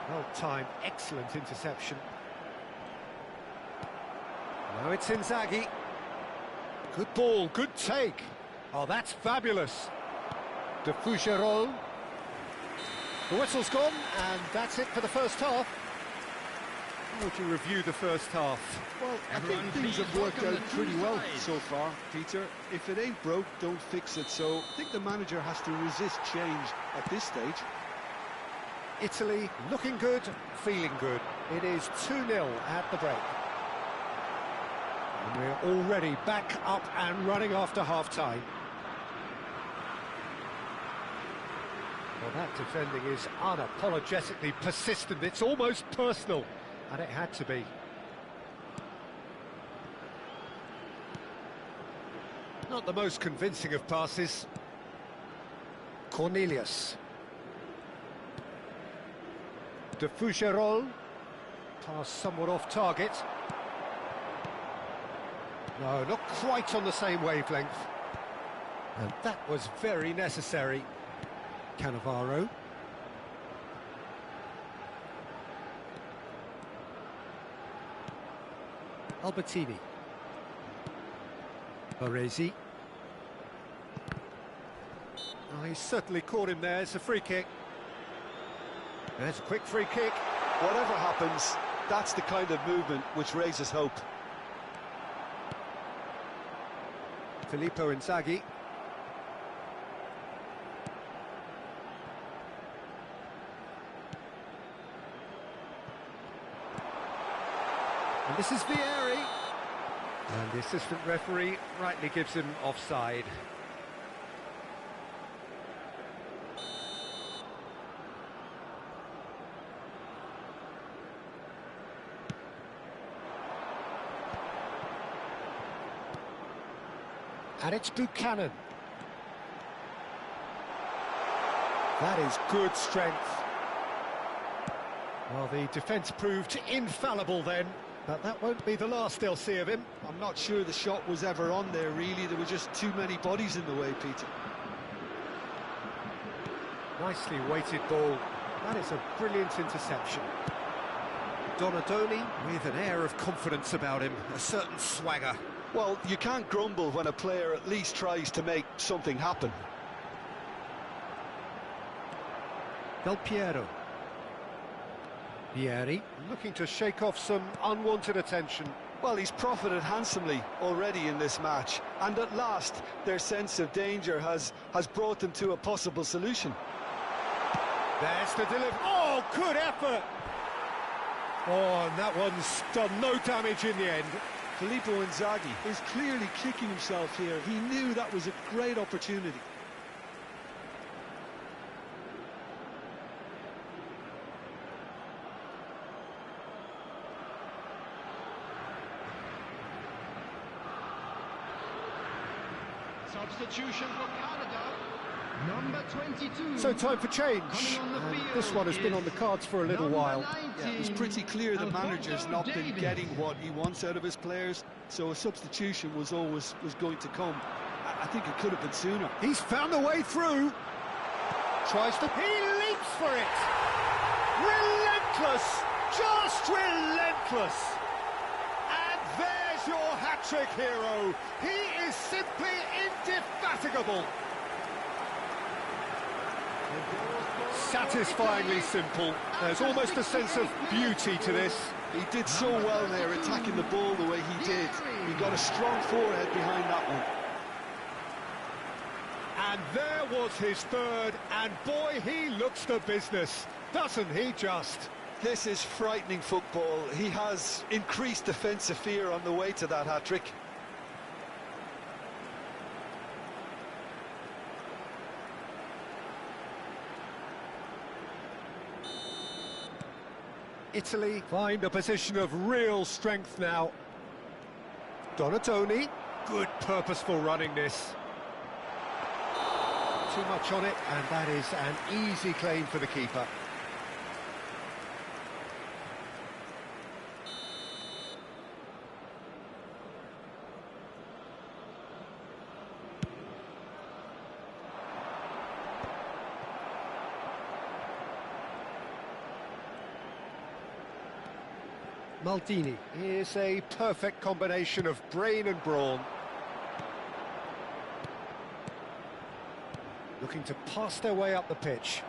Well-timed, excellent interception. Now it's Inzaghi. Good ball, good take. Oh, that's fabulous. De Fougerolles. The whistle's gone, and that's it for the first half. How would you review the first half? Well, I think things have worked out pretty well so far, Peter. If it ain't broke, don't fix it. So I think the manager has to resist change at this stage. Italy looking good, feeling good. It is 2-0 at the break. And we're already back up and running after half-time. Well, that defending is unapologetically persistent. It's almost personal, and it had to be. Not the most convincing of passes. Cornelius. De Fougerolles. Pass somewhat off target. No, not quite on the same wavelength. And that was very necessary. Cannavaro. Albertini. Baresi. Oh, he's certainly caught him there. It's a free kick. There's a quick free kick. Whatever happens, that's the kind of movement which raises hope. Filippo Inzaghi. And this is Vieri. And the assistant referee rightly gives him offside. And it's Buchanan. That is good strength. Well, the defence proved infallible then, but that won't be the last they'll see of him. I'm not sure the shot was ever on there, really. There were just too many bodies in the way, Peter. Nicely weighted ball. That is a brilliant interception. Donadoni with an air of confidence about him, a certain swagger. Well, you can't grumble when a player at least tries to make something happen. Del Piero. Vieri looking to shake off some unwanted attention. Well, he's profited handsomely already in this match, and at last their sense of danger has brought them to a possible solution. There's the delivery. Oh, good effort! Oh, and that one's done no damage in the end. Filippo Inzaghi is clearly kicking himself here. He knew that was a great opportunity. Substitution for Canada, number 22. So time for change. And this one has been on the cards for a little while. Yeah, it was pretty clear the manager's not been getting what he wants out of his players, so a substitution was going to come. I think it could have been sooner. He's found a way through. Tries to... He leaps for it! Relentless! Just relentless! And there's your hat-trick hero. He is simply indefatigable. Satisfyingly simple. There's almost a sense of beauty to this. He did so well there, attacking the ball the way he did. He got a strong forehead behind that one. And there was his third, and boy, he looks the business, doesn't he just? This is frightening football. He has increased defensive fear on the way to that hat-trick. Italy find a position of real strength now. Donadoni, good purposeful running this. Too much on it, and that is an easy claim for the keeper. Maldini is a perfect combination of brain and brawn. Looking to pass their way up the pitch.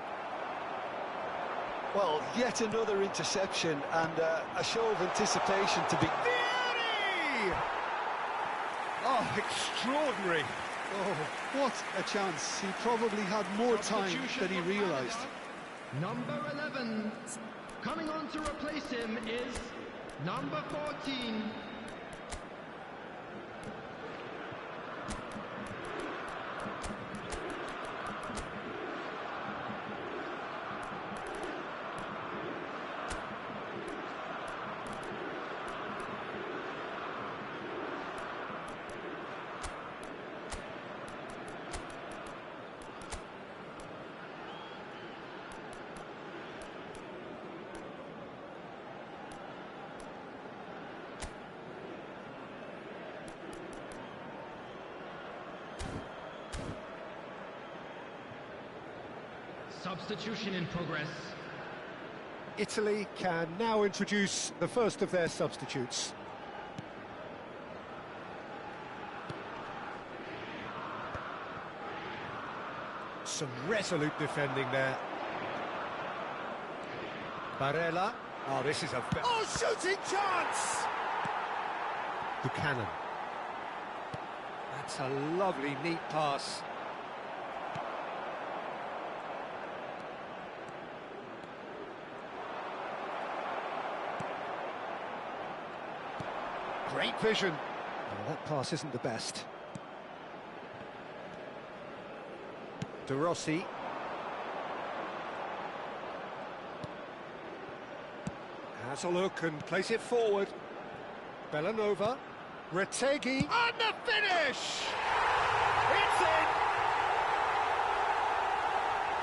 Well, yet another interception and a show of anticipation to be... Beauty! Oh, extraordinary. Oh, what a chance. He probably had more time than he realised. Number 11. Coming on to replace him is number 14. Substitution in progress. Italy can now introduce the first of their substitutes. Some resolute defending there. Barella. Oh, this is a... Oh, shooting chance! Buchanan. That's a lovely, neat pass. Great vision. Oh, that pass isn't the best. De Rossi. Has a look and plays it forward. Bellanova. Retegui. And the finish! It's in!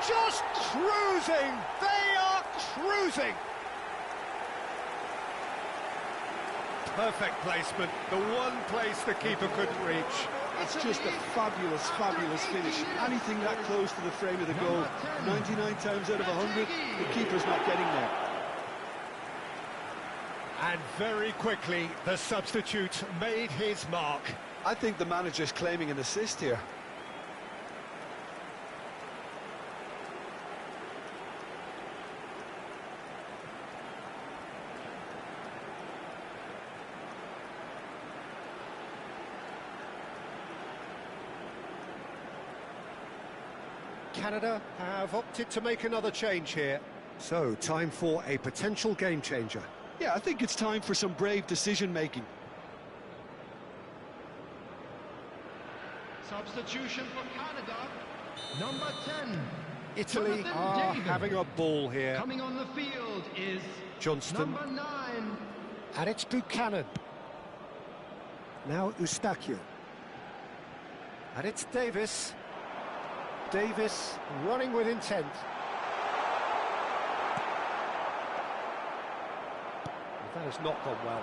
Just cruising! They are cruising! Perfect placement, the one place the keeper couldn't reach. It's just a fabulous, fabulous finish. Anything that close to the frame of the goal, 99 times out of 100, the keeper's not getting there. And very quickly, the substitute made his mark. I think the manager's claiming an assist here. Canada have opted to make another change here. So, time for a potential game changer. Yeah, I think it's time for some brave decision-making. Substitution for Canada. Number 10. Italy Jonathan are David. having a ball here. Coming on the field is Johnston. number 9. And it's Buchanan. Now Eustachio. And it's Davis. Davis running with intent. That has not gone well.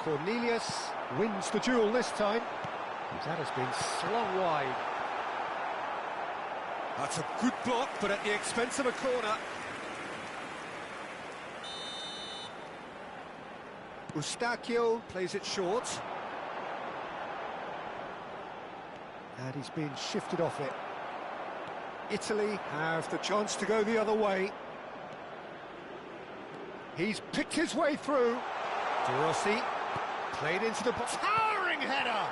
Cornelius wins the duel this time. That has been slung wide. That's a good block, but at the expense of a corner. Eustachio plays it short. And he's been shifted off it. Italy have the chance to go the other way. He's picked his way through. De Rossi played into the box. Towering header!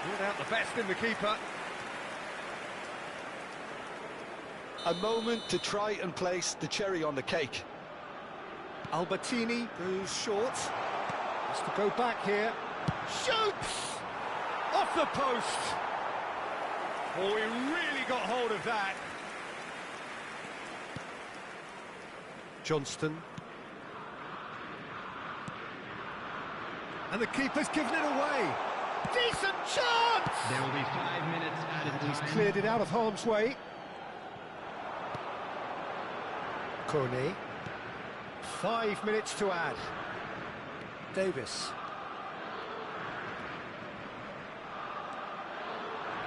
Without the best in the keeper. A moment to try and place the cherry on the cake. Albertini goes short. Has to go back here. Shoots! Off the post! Oh, he really got hold of that. Johnston. And the keeper's given it away. Decent chance! There will be 5 minutes added And he's time. cleared it out of harm's way. Kone. 5 minutes to add. Davis.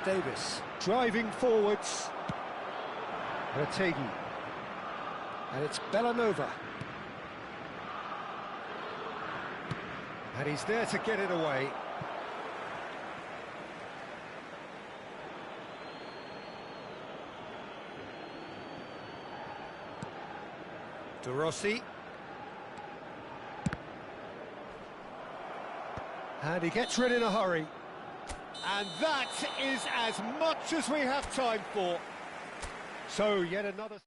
Davis driving forwards. Retegui. And it's Bellanova. And he's there to get it away. De Rossi. And he gets rid in a hurry. And that is as much as we have time for. So, yet another...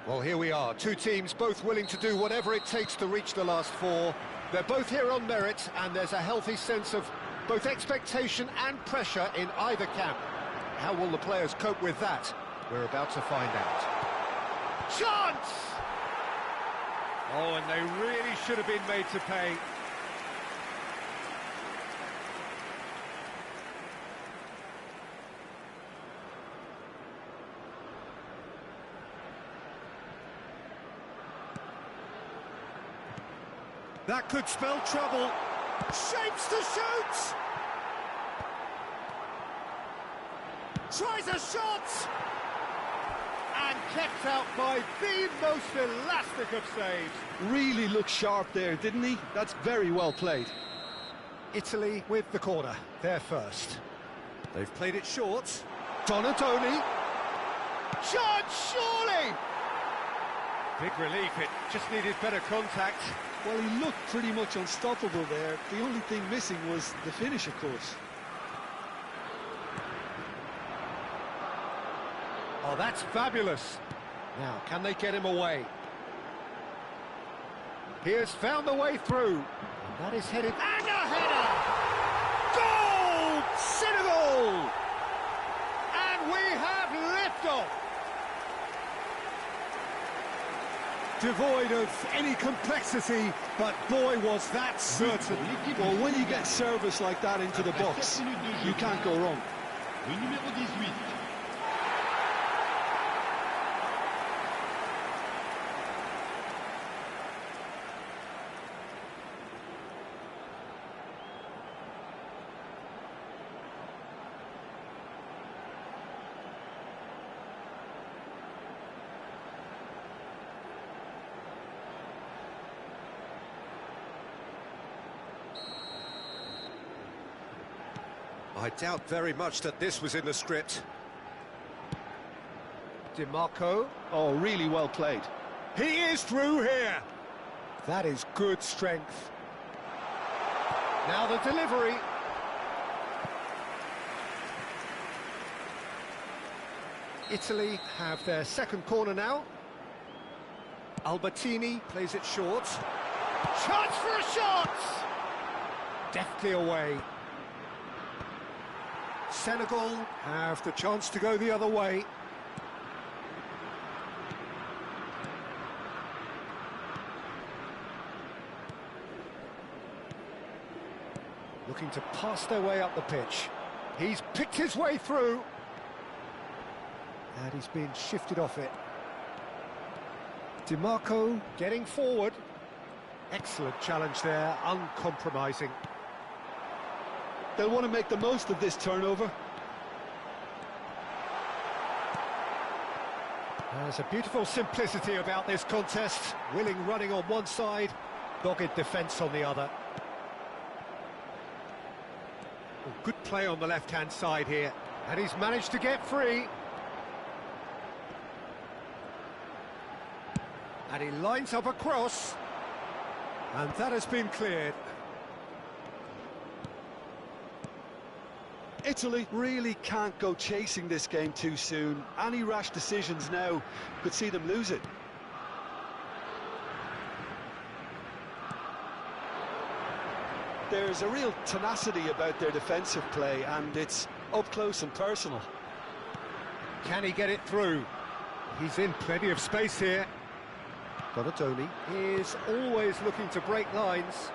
Well, here we are, two teams both willing to do whatever it takes to reach the last four. They're both here on merit, and there's a healthy sense of both expectation and pressure in either camp. How will the players cope with that? We're about to find out. Chance! Oh, and they really should have been made to pay. That could spell trouble. Shapes to shoot! Tries a shot! And kept out by the most elastic of saves. Really looked sharp there, didn't he? That's very well played. Italy with the corner, they're first. They've played it short. Donatoni. Chance, surely! Big relief, it just needed better contact. Well, he looked pretty much unstoppable there. The only thing missing was the finish, of course. Oh, that's fabulous. Now, can they get him away? He has found the way through. And that is headed... And a header! Goal! Senegal! And we have liftoff! Devoid of any complexity, but boy, was that certain. Well, when you get service like that into the box, you can't go wrong. Le numéro 18. I doubt very much that this was in the script. DiMarco. Oh, really well played. He is through here. That is good strength. Now the delivery. Italy have their second corner now. Albertini plays it short. Chance for a shot! Deftly away. Senegal have the chance to go the other way. Looking to pass their way up the pitch. He's picked his way through. And he's been shifted off it. DiMarco getting forward. Excellent challenge there, uncompromising. They'll want to make the most of this turnover. There's a beautiful simplicity about this contest. Willing running on one side, dogged defence on the other. Oh, good play on the left-hand side here. And he's managed to get free. And he lines up a cross. And that has been cleared. Italy really can't go chasing this game too soon. Any rash decisions now could see them lose it. There's a real tenacity about their defensive play, and it's up close and personal. Can he get it through? He's in plenty of space here. Donatoni is always looking to break lines.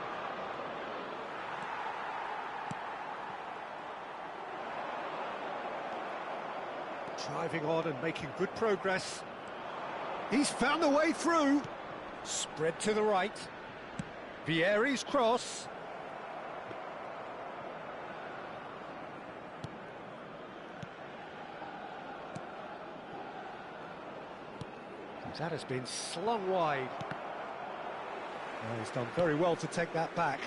Driving on and making good progress. He's found a way through. Spread to the right. Vieri's cross. That has been slung wide. Oh, he's done very well to take that back.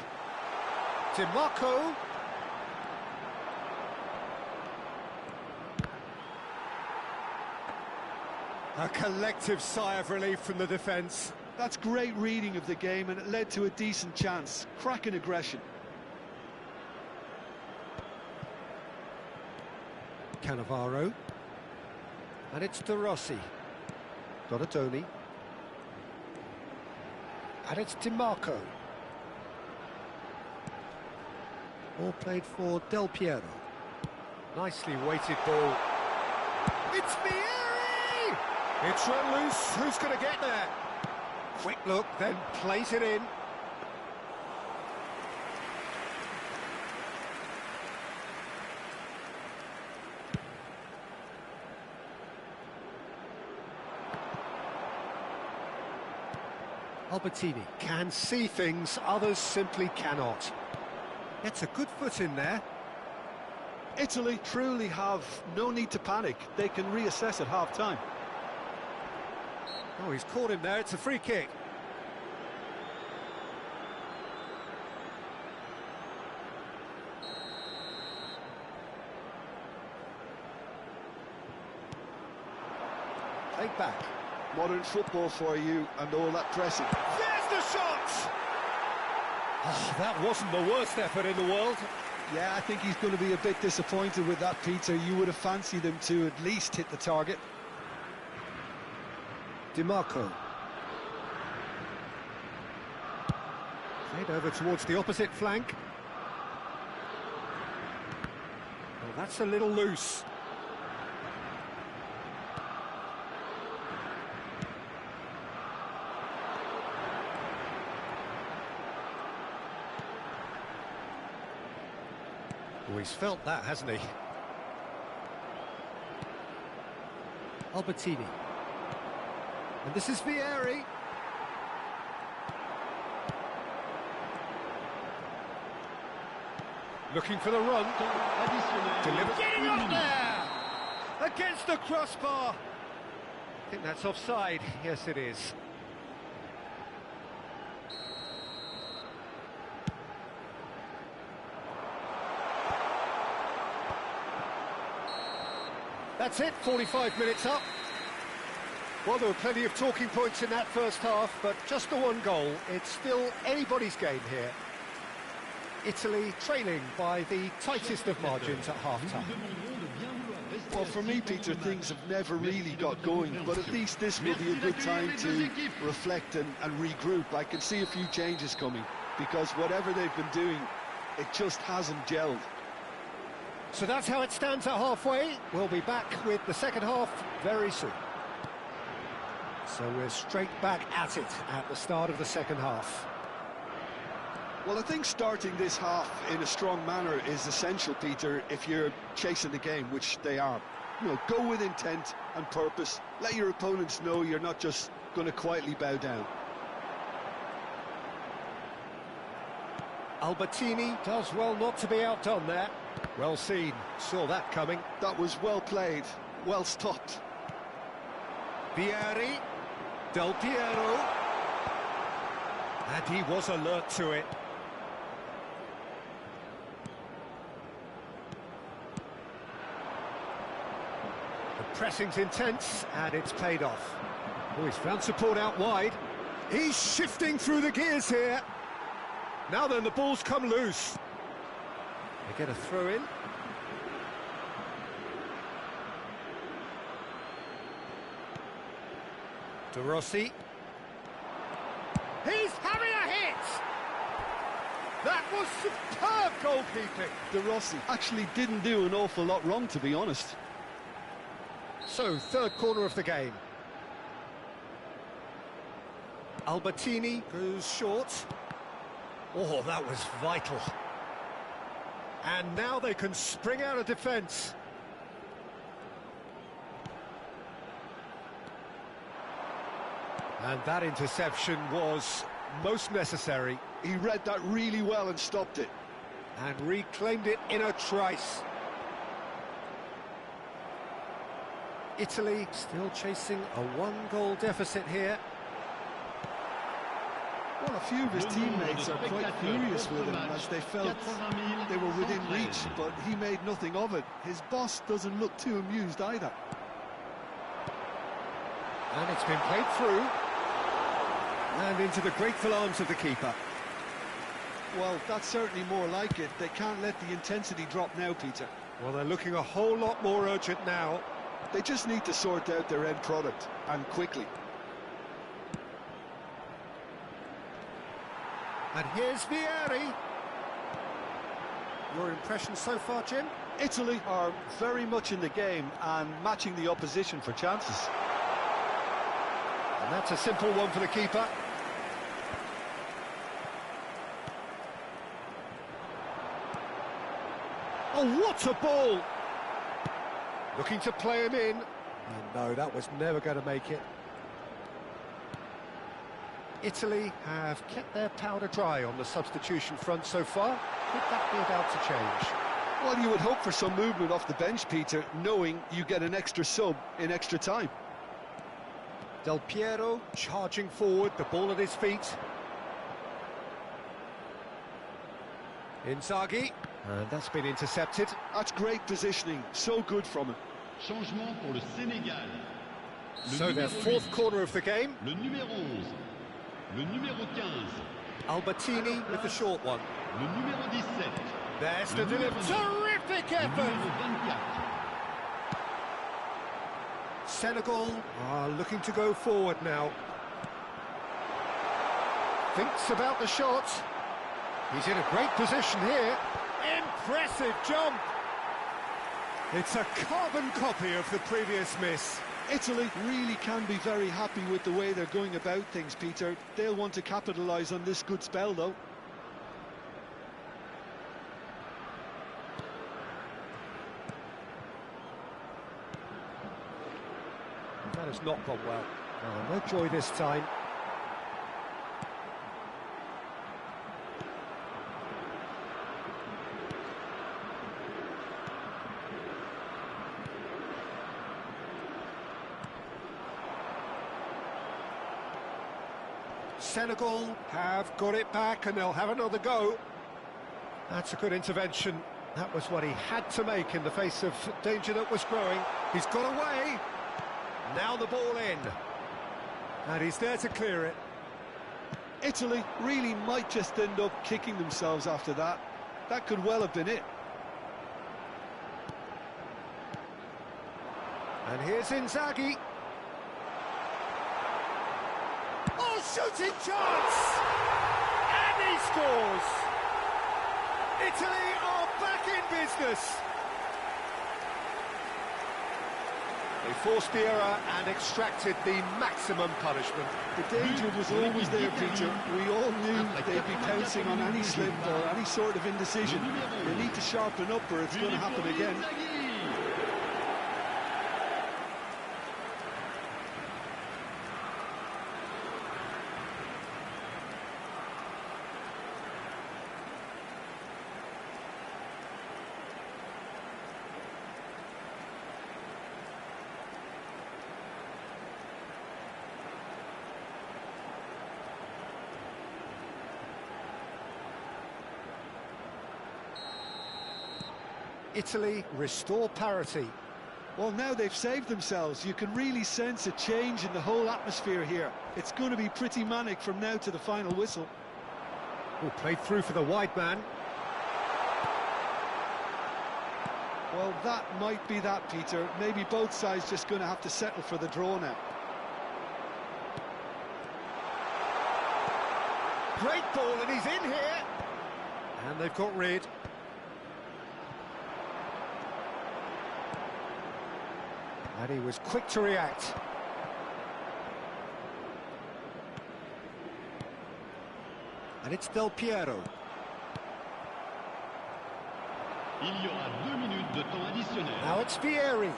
DiMarco. A collective sigh of relief from the defence. That's great reading of the game, and it led to a decent chance. Cracking aggression. Cannavaro. And it's De Rossi. Donatoni. And it's DiMarco. All played for Del Piero. Nicely weighted ball. It's Vieri! It's run loose. Who's going to get there? Quick look, then plays it in. Albertini can see things others simply cannot. Gets a good foot in there. Italy truly have no need to panic. They can reassess at half-time. Oh, he's caught him there. It's a free kick. Played back. Modern football for you, and all that pressing. There's the shot! Oh, that wasn't the worst effort in the world. Yeah, I think he's going to be a bit disappointed with that, Peter. You would have fancied him to at least hit the target. DiMarco. Played over towards the opposite flank. Well, that's a little loose. Oh, he's felt that, hasn't he? Albertini. And this is Vieri. Looking for the run. Delivered. Getting up there! Against the crossbar. I think that's offside. Yes, it is. That's it, 45 minutes up. Well, there were plenty of talking points in that first half, but just the one goal. It's still anybody's game here. Italy trailing by the tightest of margins at half-time. Well, for me, Peter, things have never really got going, but at least this will be a good time to reflect and regroup. I can see a few changes coming, because whatever they've been doing, it just hasn't gelled. So that's how it stands at halfway. We'll be back with the second half very soon. So we're straight back at it at the start of the second half. Well, I think starting this half in a strong manner is essential, Peter, if you're chasing the game, which they are. You know, go with intent and purpose. Let your opponents know you're not just going to quietly bow down. Albertini does well not to be outdone there. Well seen, saw that coming. That was well played, well stopped. Vieri, Del Piero, and he was alert to it. The pressing's intense, and it's paid off. Oh, he's found support out wide. He's shifting through the gears here. Now then, the ball's come loose. They get a throw in. De Rossi. He's having a hit! That was superb goalkeeping. De Rossi actually didn't do an awful lot wrong, to be honest. So, third corner of the game. Albertini goes short. Oh, that was vital. And now they can spring out of defence. And that interception was most necessary. He read that really well and stopped it. And reclaimed it in a trice. Italy still chasing a one-goal deficit here. Well, a few of his teammates are quite furious with him as they felt they were within reach, but he made nothing of it. His boss doesn't look too amused either. And it's been played through. And into the grateful arms of the keeper. Well, that's certainly more like it. They can't let the intensity drop now, Peter. Well, they're looking a whole lot more urgent now. They just need to sort out their end product, and quickly. And here's Vieri. Your impression so far, Jim? Italy are very much in the game and matching the opposition for chances. And that's a simple one for the keeper. Oh, what a ball! Looking to play him in. And no, that was never going to make it. Italy have kept their powder dry on the substitution front so far. Could that be about to change? Well, you would hope for some movement off the bench, Peter, knowing you get an extra sub in extra time. Del Piero charging forward, the ball at his feet. Inzaghi, and that's been intercepted. That's great positioning, so good from him. Changement pour le Sénégal. So their fourth corner of the game. Le numéro 11. Le numéro 15. Albertini with the short one. Le numéro 17. There's the delivery. Terrific effort! Numéro 24. Senegal are looking to go forward now. Thinks about the shot. He's in a great position here. Impressive jump! It's a carbon copy of the previous miss. Italy really can be very happy with the way they're going about things, Peter. They'll want to capitalise on this good spell, though. That has not gone well. Oh, no joy this time. Senegal have got it back and they'll have another go. That's a good intervention. That was what he had to make in the face of danger that was growing. He's got away. Now the ball in. And he's there to clear it. Italy really might just end up kicking themselves after that. That could well have been it. And here's Inzaghi. Oh, shooting chance! And he scores! Italy are back in business! They forced the error and extracted the maximum punishment. The danger was always there, Peter. We all knew they'd be pouncing on any slip or any sort of indecision. They need to sharpen up or it's going to happen again. Italy restore parity. Well, now they've saved themselves. You can really sense a change in the whole atmosphere here. It's going to be pretty manic from now to the final whistle. Oh, played through for the wide man. Well, that might be that, Peter. Maybe both sides just going to have to settle for the draw now. Great ball, and he's in here. And they've got rid. And he was quick to react. And it's Del Piero. Il y aura 2 minutes de temps additionnel. Now it's Vieri.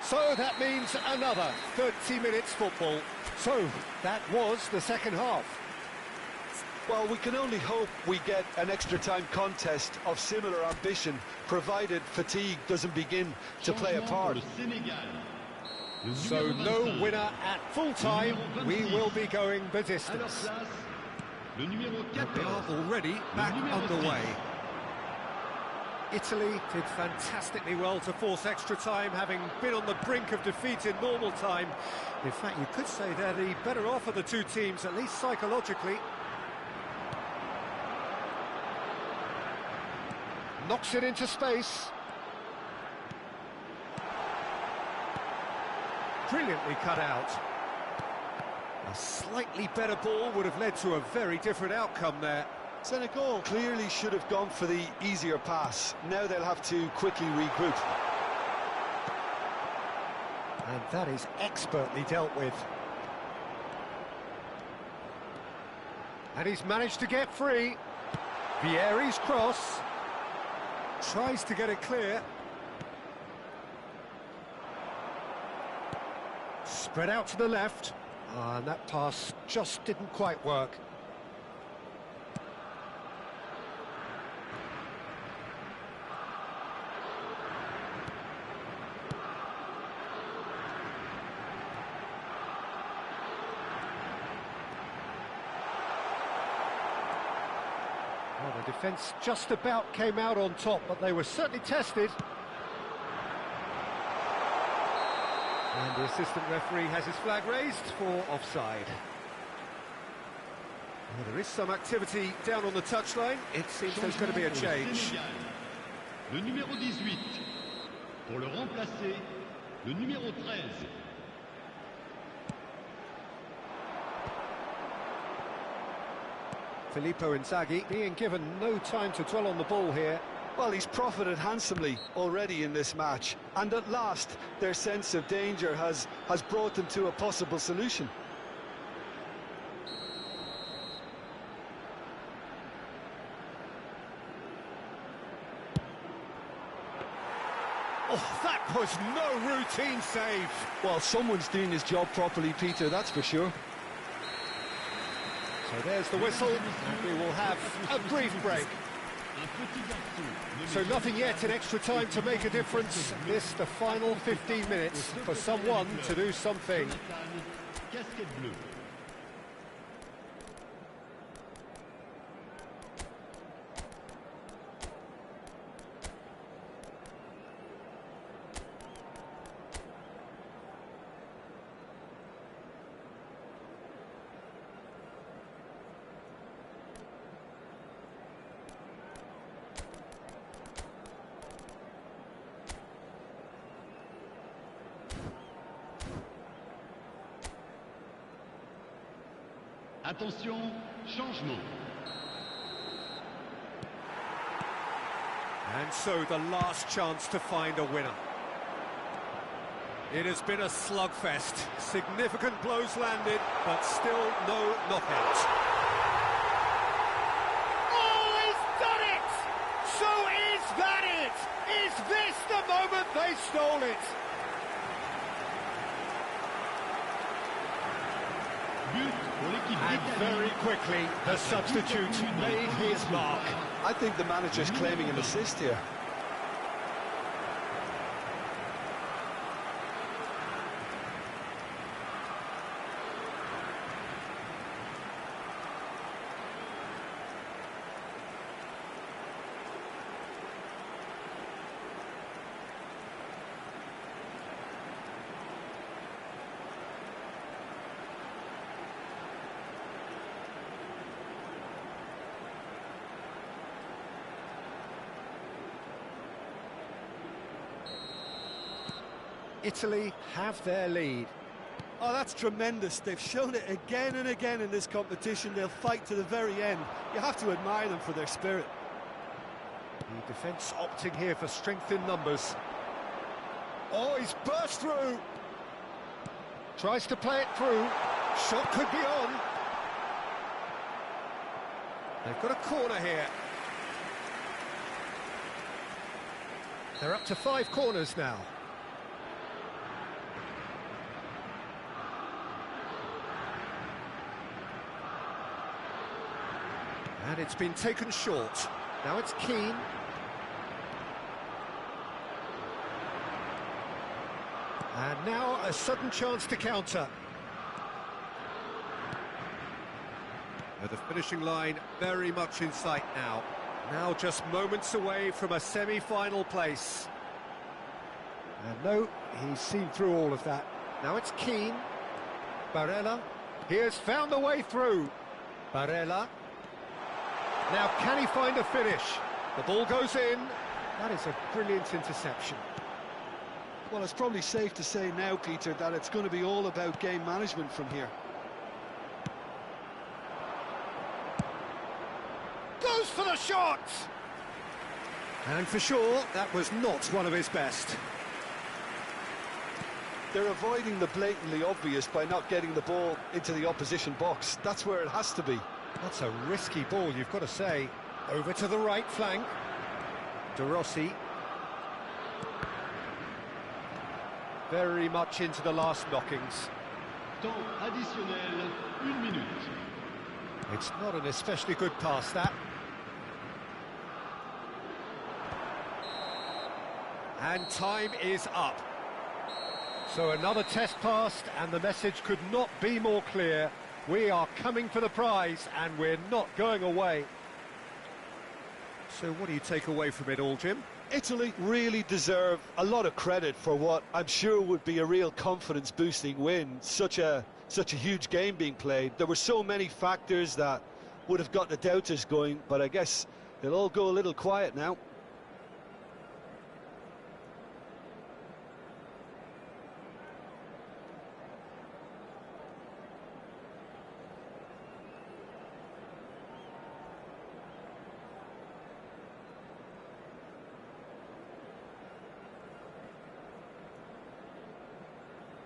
So that means another 30 minutes football. So that was the second half. Well, we can only hope we get an extra time contest of similar ambition, provided fatigue doesn't begin to play a part. So no winner at full time. We will be going the distance. And they are already back underway. Italy did fantastically well to force extra time, having been on the brink of defeat in normal time. In fact, you could say they're the better off of the two teams, at least psychologically. Knocks it into space. Brilliantly cut out. A slightly better ball would have led to a very different outcome there. Senegal clearly should have gone for the easier pass. Now they'll have to quickly regroup. And that is expertly dealt with. And he's managed to get free. Vieri's cross. Tries to get it clear. Spread out to the left. And that pass just didn't quite work. Well, the defence just about came out on top, but they were certainly tested. And the assistant referee has his flag raised for offside. Well, there is some activity down on the touchline. It seems there's going to be a change. Le numéro 18. Pour le remplacer, le numéro 13. Filippo Inzaghi being given no time to dwell on the ball here. Well, he's profited handsomely already in this match, and at last their sense of danger has brought them to a possible solution. Oh, that was no routine save. Well, someone's doing his job properly, Peter, that's for sure. So there's the whistle, and we will have a brief break. So nothing yet in extra time to make a difference. This, the final 15 minutes, for someone to do something. Casquette bleue. Attention, changement. And so the last chance to find a winner. It has been a slugfest. Significant blows landed, but still no knockout. Oh, he's done it! So is that it? Is this the moment they stole it? And very quickly, the substitute made his mark. I think the manager's claiming an assist here. Italy have their lead. Oh, that's tremendous. They've shown it again and again in this competition. They'll fight to the very end. You have to admire them for their spirit. The defence opting here for strength in numbers. Oh, he's burst through. Tries to play it through. Shot could be on. They've got a corner here. They're up to 5 corners now. And it's been taken short. Now it's Keane. And now a sudden chance to counter. The finishing line very much in sight now. Now just moments away from a semi-final place. And no, he's seen through all of that. Now it's Keane. Barella. He has found the way through. Barella. Now can he find a finish? The ball goes in. That is a brilliant interception. Well, it's probably safe to say now, Peter, that it's going to be all about game management from here. Goes for the shot! And for sure, that was not one of his best. They're avoiding the blatantly obvious by not getting the ball into the opposition box. That's where it has to be. That's a risky ball, you've got to say. Over to the right flank. De Rossi. Very much into the last knockings. Temps additionnel, 1 minute. It's not an especially good pass, that. And time is up. So another test passed, and the message could not be more clear. We are coming for the prize, and we're not going away. So what do you take away from it all, Jim? Italy really deserve a lot of credit for what I'm sure would be a real confidence-boosting win. Such a huge game being played. There were so many factors that would have got the doubters going, but I guess they'll all go a little quiet now.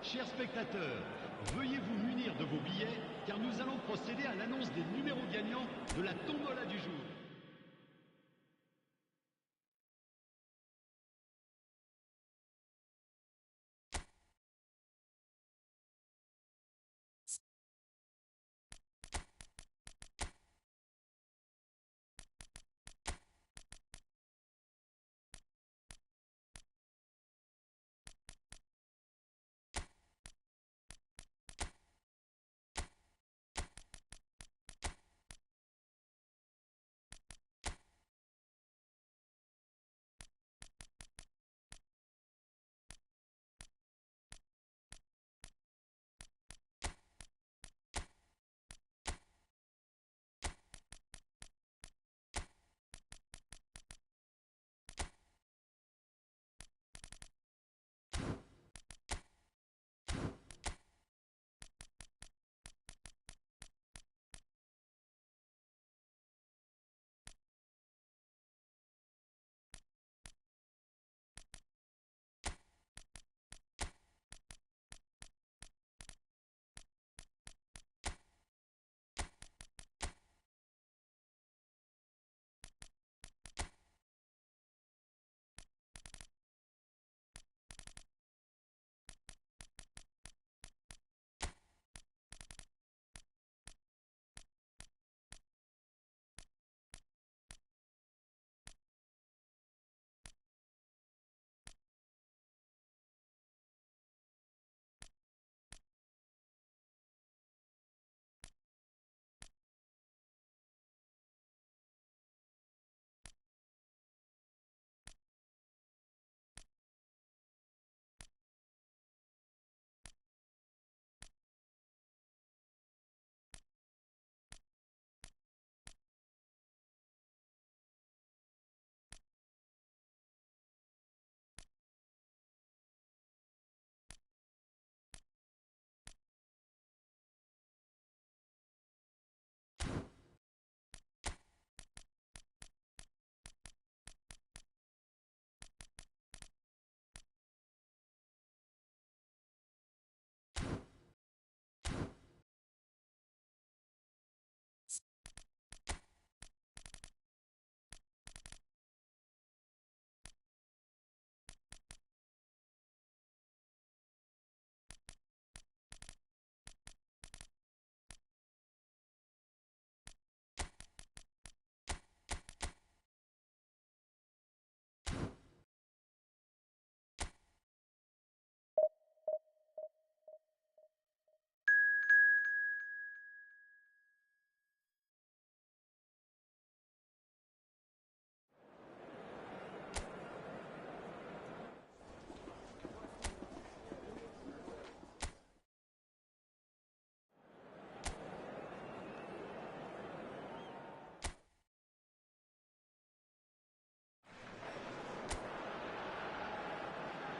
Chers spectateurs, veuillez vous munir de vos billets car nous allons procéder à l'annonce des numéros gagnants de la tombola du jour.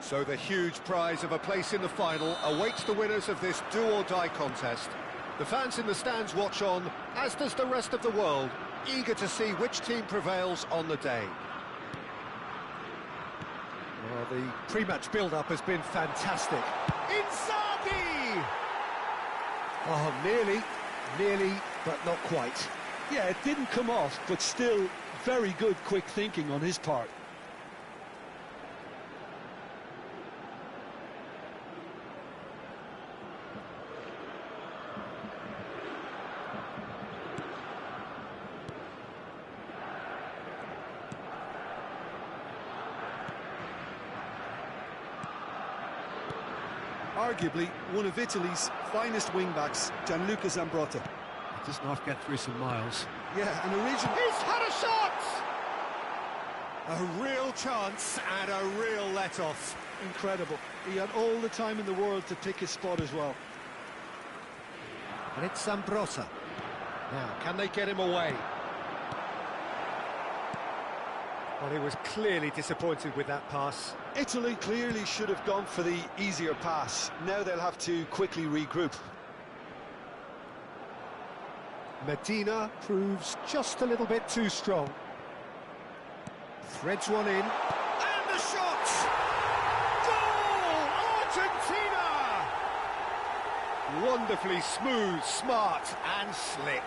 So the huge prize of a place in the final awaits the winners of this do-or-die contest. The fans in the stands watch on, as does the rest of the world, eager to see which team prevails on the day. Well, the pre-match build-up has been fantastic. Inzaghi! Oh, nearly, but not quite. Yeah, it didn't come off, but still very good quick thinking on his part. Arguably one of Italy's finest wing-backs, Gianluca Zambrotta. He does not get through some miles. Yeah, an original... He's had a shot! A real chance and a real let-off. Incredible. He had all the time in the world to pick his spot as well. And it's Zambrotta. Now, can they get him away? Well, he was clearly disappointed with that pass. Italy clearly should have gone for the easier pass. Now they'll have to quickly regroup. Medina proves just a little bit too strong. Threads one in. And the shot! Goal! Argentina! Wonderfully smooth, smart and slick.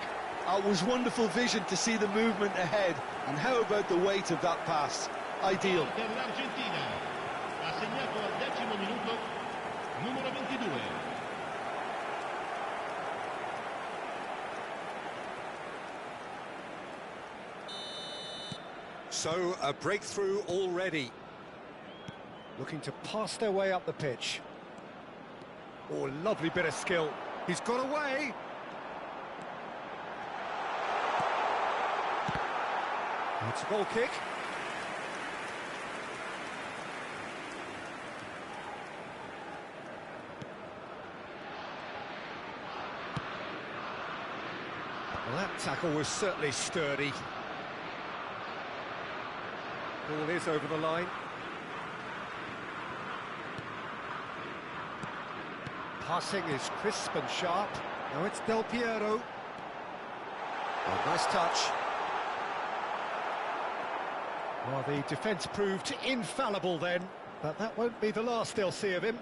It was wonderful vision to see the movement ahead. And how about the weight of that pass? Ideal. Per l'Argentina, ha segnato al 10° minuto, numero 22. So, a breakthrough already. Looking to pass their way up the pitch. Oh, lovely bit of skill. He's got away. It's a goal kick. Well, that tackle was certainly sturdy. Ball is over the line. Passing is crisp and sharp. Now it's Del Piero. Oh, nice touch. Well, the defence proved infallible then, but that won't be the last they'll see of him.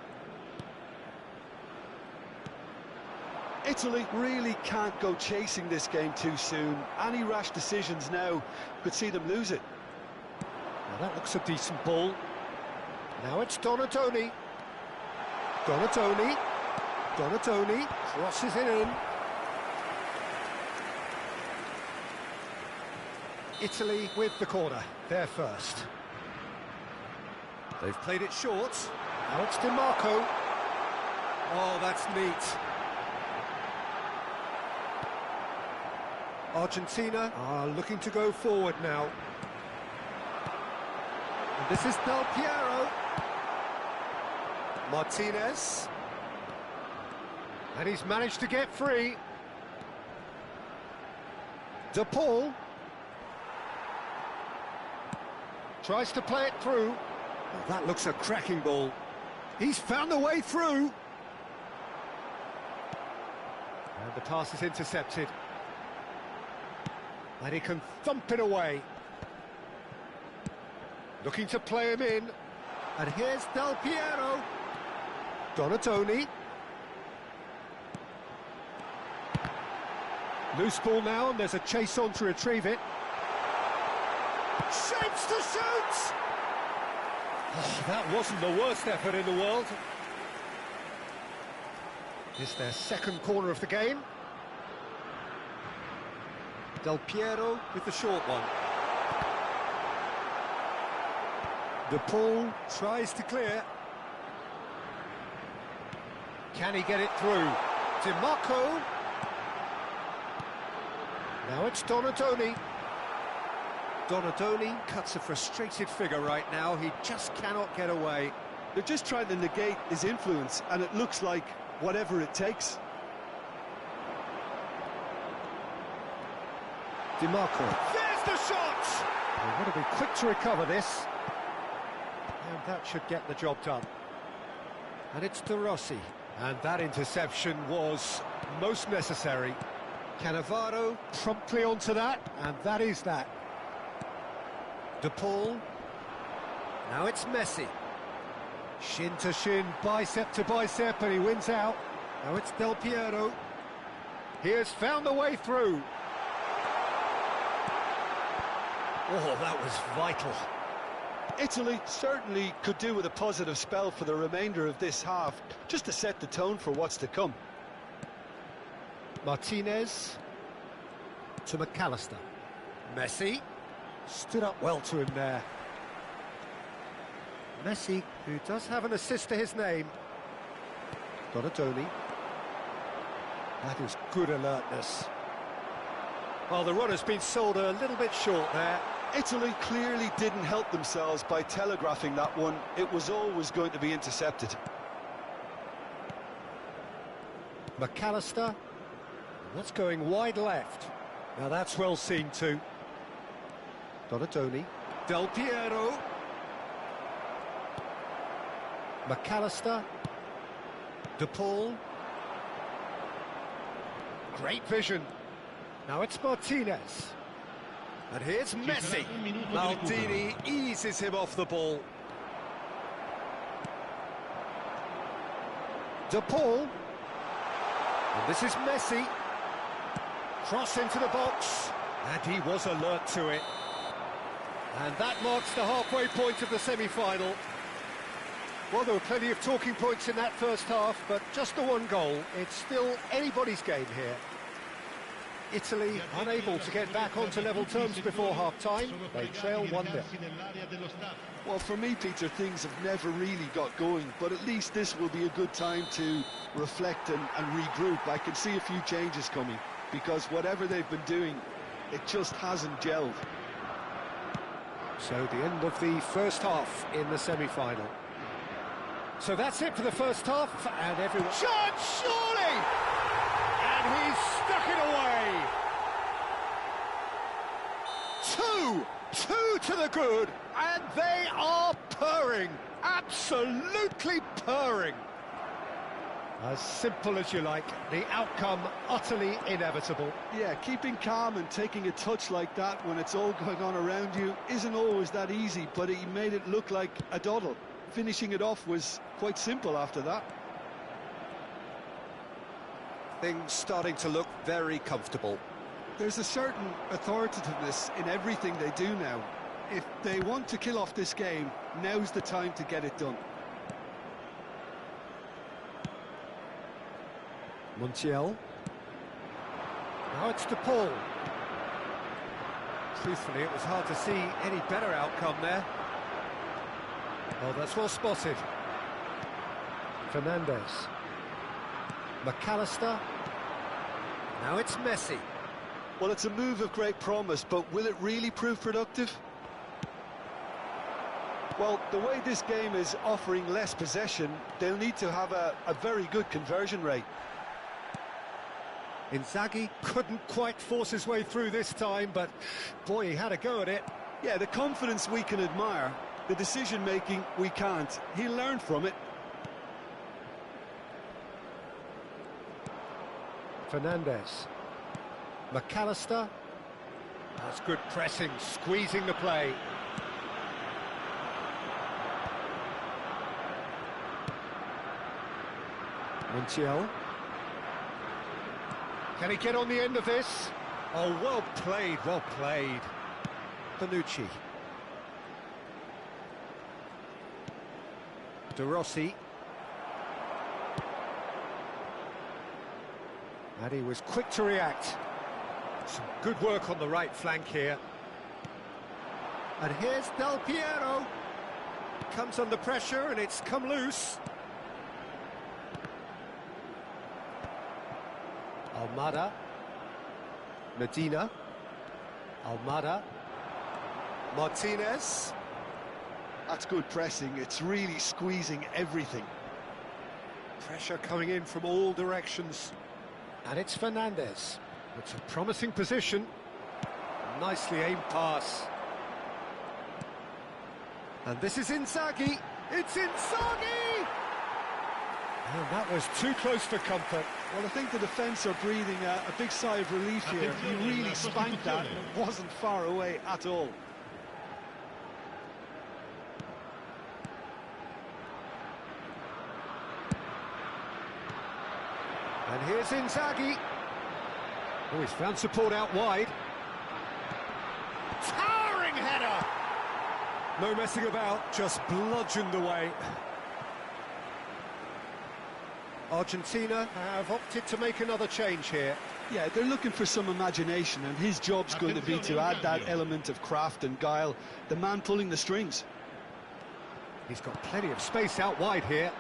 Italy really can't go chasing this game too soon. Any rash decisions now could see them lose it. Well, that looks a decent ball. Now it's Donatoni. Donatoni crosses it in. Italy with the corner, they're first. They've played it short. Now it's Di Marco. Oh, that's neat. Argentina are looking to go forward now. And this is Del Piero. Martinez. And he's managed to get free. De Paul. Tries to play it through. Oh, that looks a cracking ball. He's found the way through. And the pass is intercepted. And he can thump it away. Looking to play him in. And here's Del Piero. Donatoni. Loose ball now, and there's a chase on to retrieve it. Shapes to shoot! Oh, that wasn't the worst effort in the world. It's their second corner of the game. Del Piero with the short one. De Paul tries to clear. Can he get it through? Di Marco. Now it's Donatoni. Donatoni cuts a frustrated figure right now. He just cannot get away. They're just trying to negate his influence, and it looks like whatever it takes. Di Marco. There's the shot! They've got to be quick to recover this. and that should get the job done. And it's De Rossi, and that interception was most necessary. Cannavaro promptly onto that, and that is that. De Paul. Now it's Messi. Shin to shin, bicep to bicep, and he wins out. Now it's Del Piero. He has found the way through. Oh, that was vital. Italy certainly could do with a positive spell for the remainder of this half, just to set the tone for what's to come. Martinez to McAllister. Messi stood up well to him there. Messi, who does have an assist to his name. Donadoni. That is good alertness. Well, the run has been sold a little bit short there. Italy clearly didn't help themselves by telegraphing that one. It was always going to be intercepted. McAllister. That's going wide left. Now that's well seen too. Donadoni. Del Piero. McAllister. De Paul. Great vision. Now it's Martinez. And here's Messi. Maldini eases him off the ball. De Paul. And this is Messi. Cross into the box. And he was alert to it. And that marks the halfway point of the semi-final. Well, there were plenty of talking points in that first half, but just the one goal. It's still anybody's game here. Italy unable to get back onto level terms before half-time. They trail 1-0. Well, for me, Peter, things have never really got going, but at least this will be a good time to reflect and regroup. I can see a few changes coming, because whatever they've been doing, it just hasn't gelled. So the end of the first half in the semi-final. So that's it for the first half, and everyone... Shot, surely! And he's stuck it away! Two to the good, and they are purring, absolutely purring. As simple as you like, the outcome utterly inevitable. Yeah, keeping calm and taking a touch like that when it's all going on around you isn't always that easy, but he made it look like a doddle. Finishing it off was quite simple after that. Things starting to look very comfortable. There's a certain authoritativeness in everything they do now. If they want to kill off this game, now's the time to get it done. Montiel. Now it's De Paul. Truthfully, it was hard to see any better outcome there. Oh, that's well spotted. Fernandez. McAllister. Now it's Messi. Well, it's a move of great promise, but will it really prove productive? Well, the way this game is offering less possession, they'll need to have a very good conversion rate. Inzaghi couldn't quite force his way through this time, but boy, he had a go at it. Yeah, the confidence we can admire, the decision-making we can't. He'll learn from it. Fernandez. McAllister. That's good pressing, squeezing the play. Montiel. Can he get on the end of this? Oh, well played, well played. Bonucci. De Rossi. And he was quick to react. Some good work on the right flank here. And here's Del Piero. Comes under pressure and it's come loose. Almada. Medina. Almada. Martinez. That's good pressing. It's really squeezing everything. Pressure coming in from all directions. And it's Fernandez. It's a promising position. Nicely aimed pass. And this is Inzaghi. It's Inzaghi! And that was too close for comfort. Well, I think the defence are breathing a big sigh of relief here. He really spanked that. It wasn't far away at all. And here's Inzaghi. Oh, he's found support out wide. Towering header! No messing about, just bludgeoned away. Argentina have opted to make another change here. Yeah, they're looking for some imagination, and his job's going to be to add that element of craft and guile, the man pulling the strings. He's got plenty of space out wide here.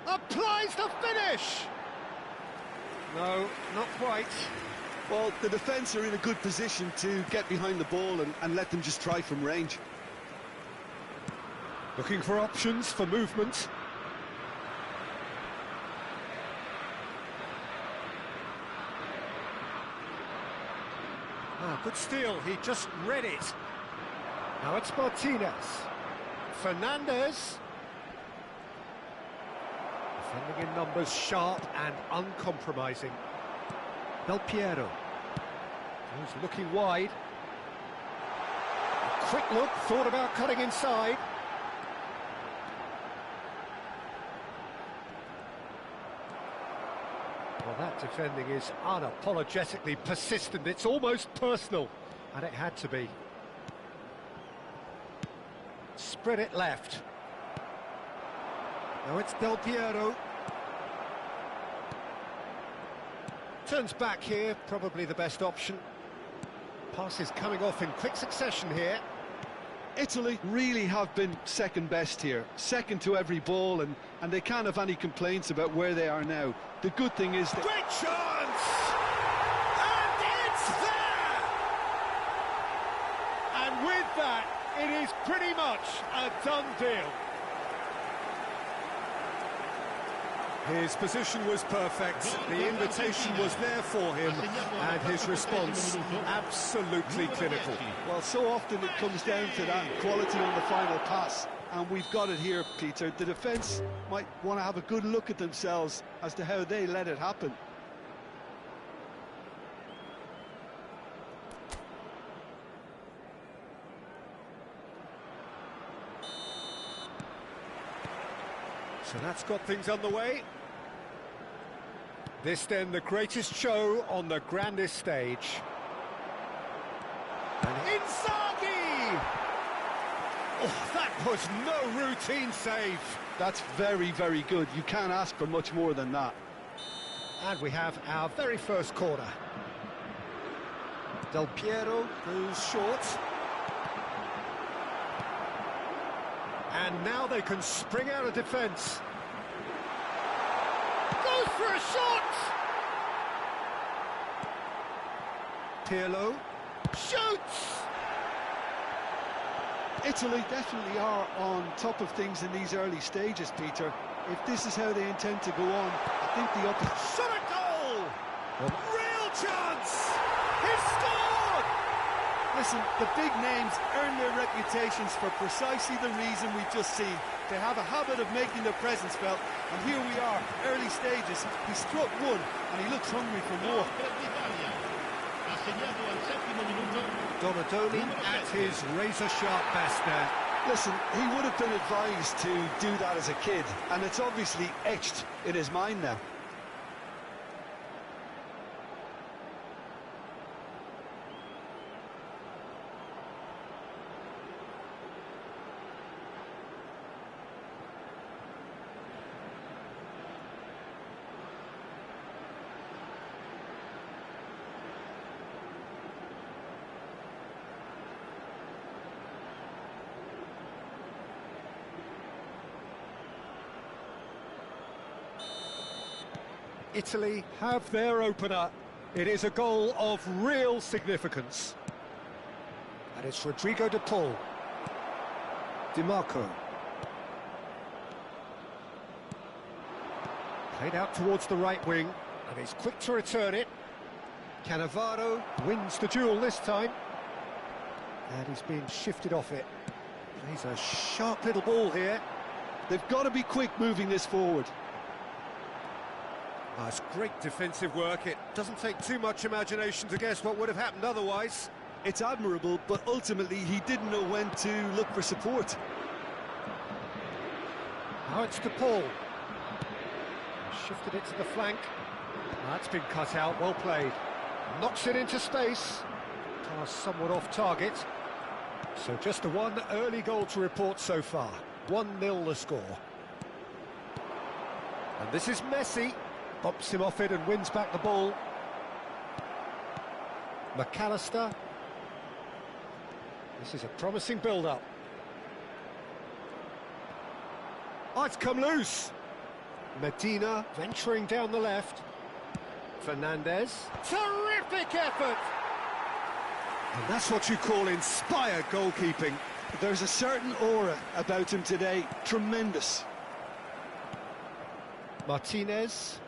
Applies the finish! No, not quite. Well, the defence are in a good position to get behind the ball and let them just try from range. Looking for options for movement. Ah, good steal, he just read it. Now it's Martinez. Fernandez. Defending in numbers, sharp and uncompromising. Del Piero. He's looking wide. A quick look, thought about cutting inside. Well, that defending is unapologetically persistent. It's almost personal, and it had to be. Spread it left. Now it's Del Piero. Turns back here, probably the best option. Passes coming off in quick succession here. Italy really have been second best here, second to every ball, and they can't have any complaints about where they are now. The good thing is that... Great chance! And it's there! And with that, it is pretty much a done deal. His position was perfect, the invitation was there for him, and his response absolutely clinical. Well, so often it comes down to that quality on the final pass, and we've got it here, Peter. The defence might want to have a good look at themselves as to how they let it happen. So that's got things underway. This then the greatest show on the grandest stage. And Inzaghi! Oh, that was no routine save. That's very, very good. You can't ask for much more than that. And we have our very first corner. Del Piero goes short. And now they can spring out of defence. Goes for a shot! Pirlo shoots! Italy definitely are on top of things in these early stages, Peter. If this is how they intend to go on, I think the upper... Shot a goal! Real chance! He scored! Listen, the big names earn their reputations for precisely the reason we've just seen. They have a habit of making their presence felt, and here we are, early stages. He struck one, and he looks hungry for more. Donadoni at his razor-sharp best there. Listen, he would have been advised to do that as a kid, and it's obviously etched in his mind now. Italy have their opener. It is a goal of real significance. And it's Rodrigo de Paul. Di Marco. Played out towards the right wing, and he's quick to return it. Cannavaro wins the duel this time. And he's been shifted off it. He's a sharp little ball here. They've got to be quick moving this forward. It's great defensive work. It doesn't take too much imagination to guess what would have happened otherwise. It's admirable, but ultimately he didn't know when to look for support. Now it's to Paul. Shifted it to the flank. That's been cut out, well played. Knocks it into space. Pass somewhat off target. So just the one early goal to report so far. 1-0 the score. And this is Messi. Bumps him off it and wins back the ball. McAllister. This is a promising build-up. Oh, it's come loose. Medina venturing down the left. Fernandez. Terrific effort! And that's what you call inspired goalkeeping. There's a certain aura about him today. Tremendous. Martinez.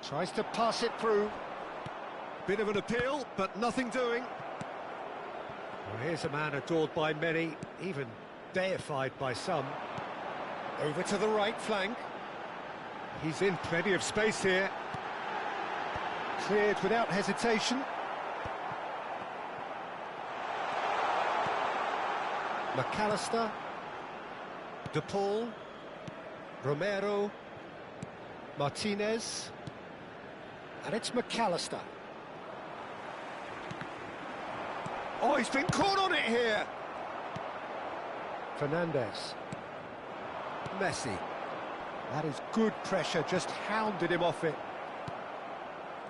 Tries to pass it through. Bit of an appeal, but nothing doing. Well, here's a man adored by many, even deified by some. Over to the right flank. He's in plenty of space here. Cleared without hesitation. McAllister. De Paul. Romero. Martinez. And it's McAllister. Oh, he's been caught on it here. Fernandez. Messi. That is good pressure, just hounded him off it.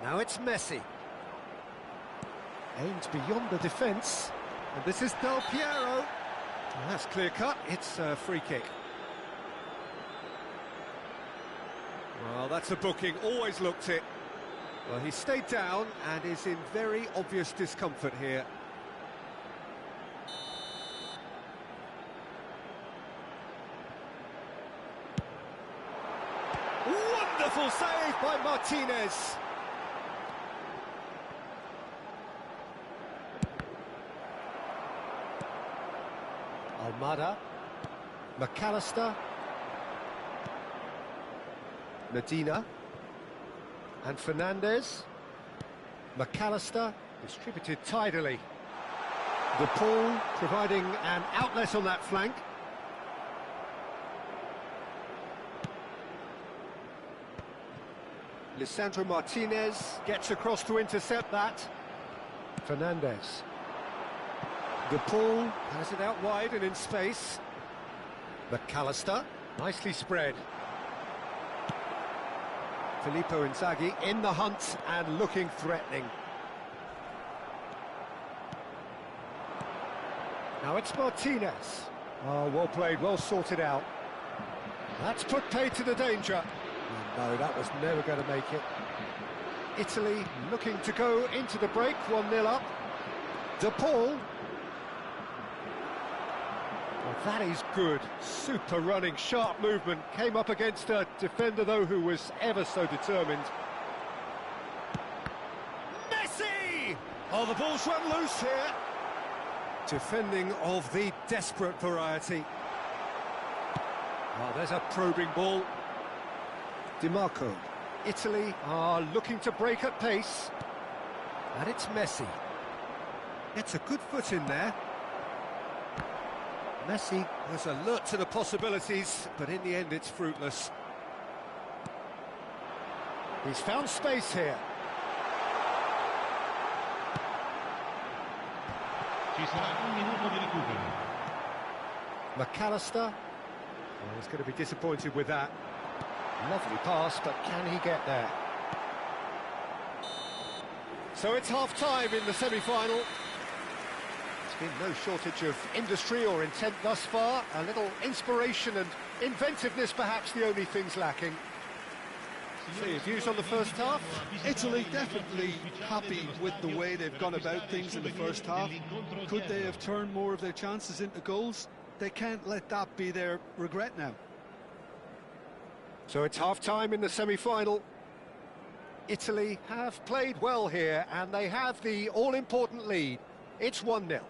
Now it's Messi. Aims beyond the defence. And this is Del Piero. And that's clear cut, it's a free kick. Well, that's a booking, always looked it. Well, he stayed down and is in very obvious discomfort here. Wonderful save by Martinez. Almada. McAllister. Medina. And Fernandez. McAllister distributed tidily. De Paul providing an outlet on that flank. Lisandro Martinez gets across to intercept that. Fernandez. De Paul has it out wide and in space. McAllister, nicely spread. Filippo Inzaghi in the hunt and looking threatening. Now it's Martinez. Oh, well played, well sorted out. That's put paid to the danger. No, that was never going to make it. Italy looking to go into the break, 1-0 up. De Paul. Well, that is good. Super running, sharp movement. Came up against a defender, though, who was ever so determined. Messi! Oh, the ball's run loose here. Defending of the desperate variety. Oh, there's a probing ball. Di Marco. Italy are looking to break at pace. And it's Messi. Gets a good foot in there. Messi was alert to the possibilities, but in the end it's fruitless. He's found space here. McAllister. Oh, he's going to be disappointed with that. Lovely pass, but can he get there? So it's half-time in the semi-final. There's been no shortage of industry or intent thus far. A little inspiration and inventiveness, perhaps the only things lacking. So your views on the first half? Italy definitely happy with the way they've gone about things in the first half. Could they have turned more of their chances into goals? They can't let that be their regret now. So it's half-time in the semi-final. Italy have played well here, and they have the all-important lead. It's 1-0.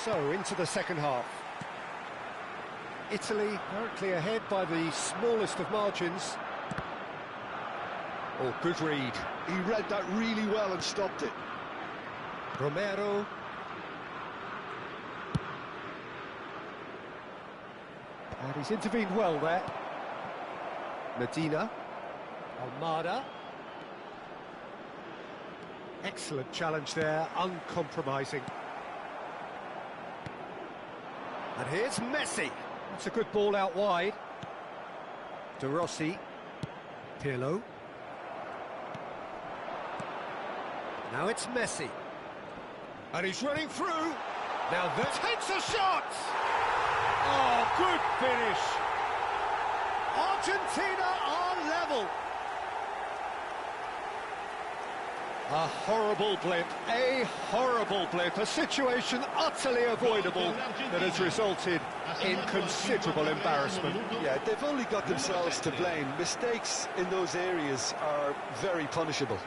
So, into the second half. Italy currently ahead by the smallest of margins. Oh, good read. He read that really well and stopped it. Romero. And he's intervened well there. Medina. Almada. Excellent challenge there, uncompromising. And here's Messi. That's a good ball out wide. De Rossi. Pirlo. Now it's Messi. And he's running through. Now that takes a shot! Oh, good finish. Argentina are level. A horrible blip, a situation utterly avoidable that has resulted in considerable embarrassment. Yeah, they've only got themselves to blame. Mistakes in those areas are very punishable.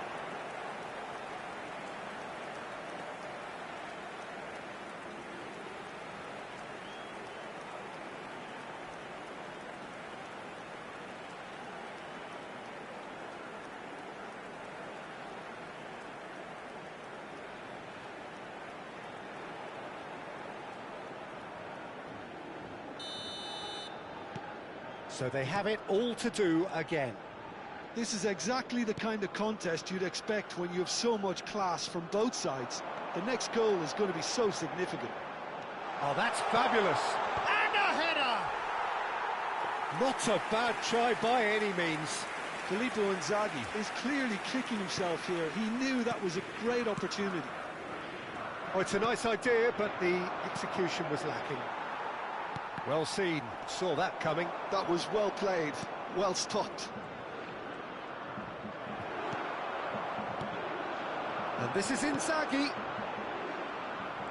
So they have it all to do again. This is exactly the kind of contest you'd expect when you have so much class from both sides. The next goal is going to be so significant. Oh, that's fabulous. And a header! Not a bad try by any means. Filippo Inzaghi is clearly kicking himself here. He knew that was a great opportunity. Oh, it's a nice idea, but the execution was lacking. Well seen, saw that coming. That was well played, well stopped. And this is Inzaghi.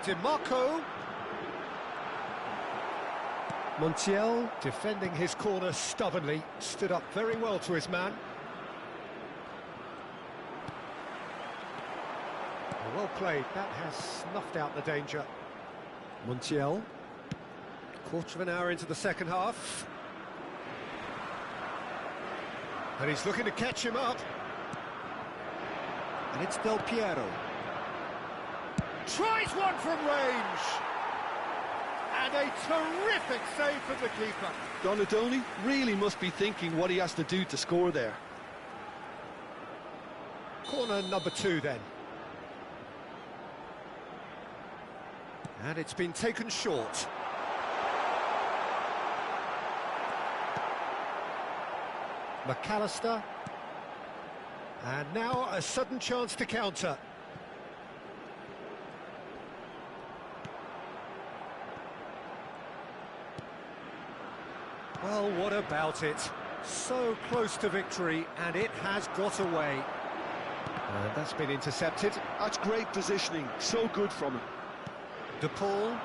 Dimarco. Montiel, defending his corner stubbornly, stood up very well to his man. Well played, that has snuffed out the danger. Montiel. Quarter of an hour into the second half. And he's looking to catch him up. And it's Del Piero. Tries one from range. And a terrific save from the keeper. Donadoni really must be thinking what he has to do to score there. Corner number 2 then. And it's been taken short. McAllister. And now a sudden chance to counter. Well, what about it? So close to victory, and it has got away. And that's been intercepted. That's great positioning, so good from him. De Paul.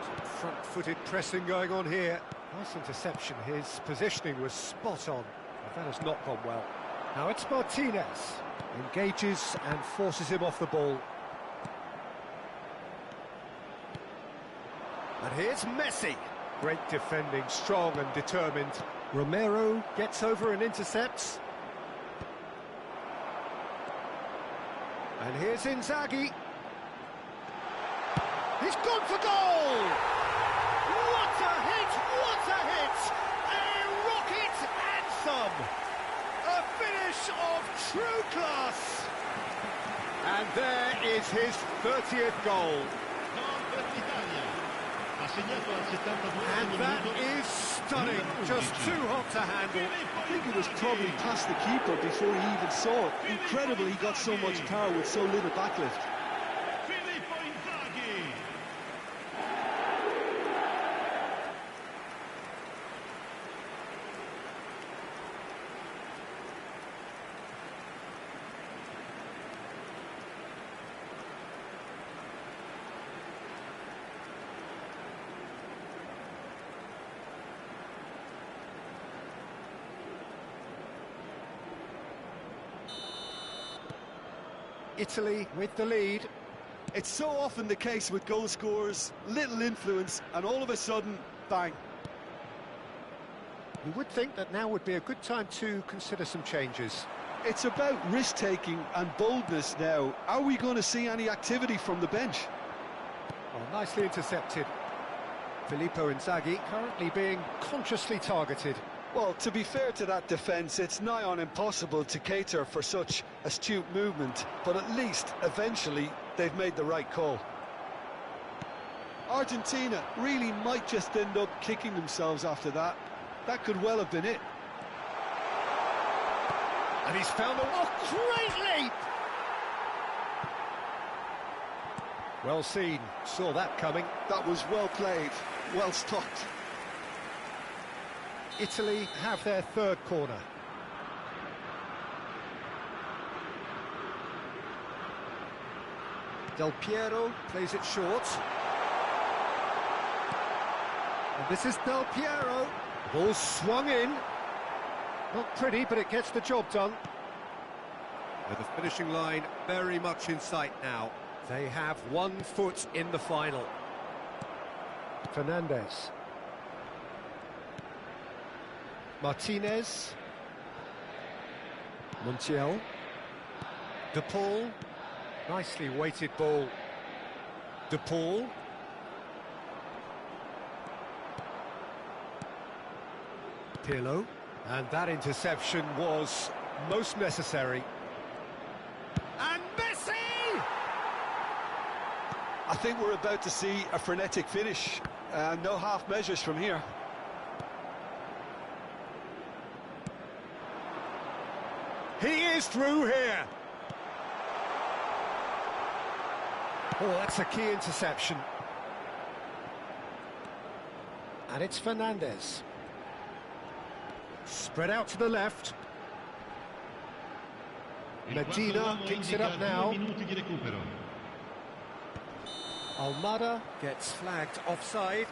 Some front-footed pressing going on here. Nice interception, his positioning was spot on. That has not gone well. Now it's Martinez. Engages and forces him off the ball. And here's Messi. Great defending, strong and determined. Romero gets over and intercepts. And here's Inzaghi. He's gone for goal! What a hit! What a hit! A rocket and some! A finish of true class! And there is his 30th goal. And that is stunning, just too hot to handle. I think it was probably past the keeper before he even saw it. Incredible he got so much power with so little backlift. Italy with the lead. It's so often the case with goal scorers, little influence, and all of a sudden, bang. You would think that now would be a good time to consider some changes. It's about risk-taking and boldness now. Are we going to see any activity from the bench? Oh, nicely intercepted. Filippo Inzaghi currently being consciously targeted. Well, to be fair to that defence, it's nigh on impossible to cater for such astute movement, but at least, eventually, they've made the right call. Argentina really might just end up kicking themselves after that. That could well have been it. And he's found the... Oh, great leap! Well seen, saw that coming. That was well played, well stopped. Italy have their third corner. Del Piero plays it short. And this is Del Piero. Ball swung in. Not pretty, but it gets the job done. With the finishing line very much in sight now. They have 1 foot in the final. Fernandez. Martinez. Montiel. De Paul. Nicely weighted ball. De Paul. Pirlo. And that interception was most necessary. And Messi! I think we're about to see a frenetic finish. No half measures from here. He is through here. Oh, that's a key interception. And it's Fernandez. Spread out to the left. Medina kicks it up now. Almada gets flagged offside.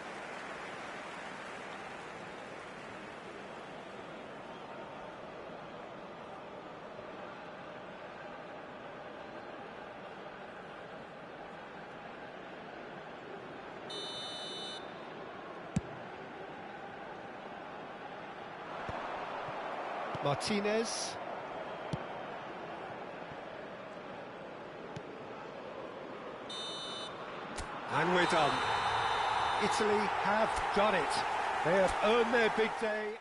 Martinez. And we're done. Italy have done it. They have earned their big day.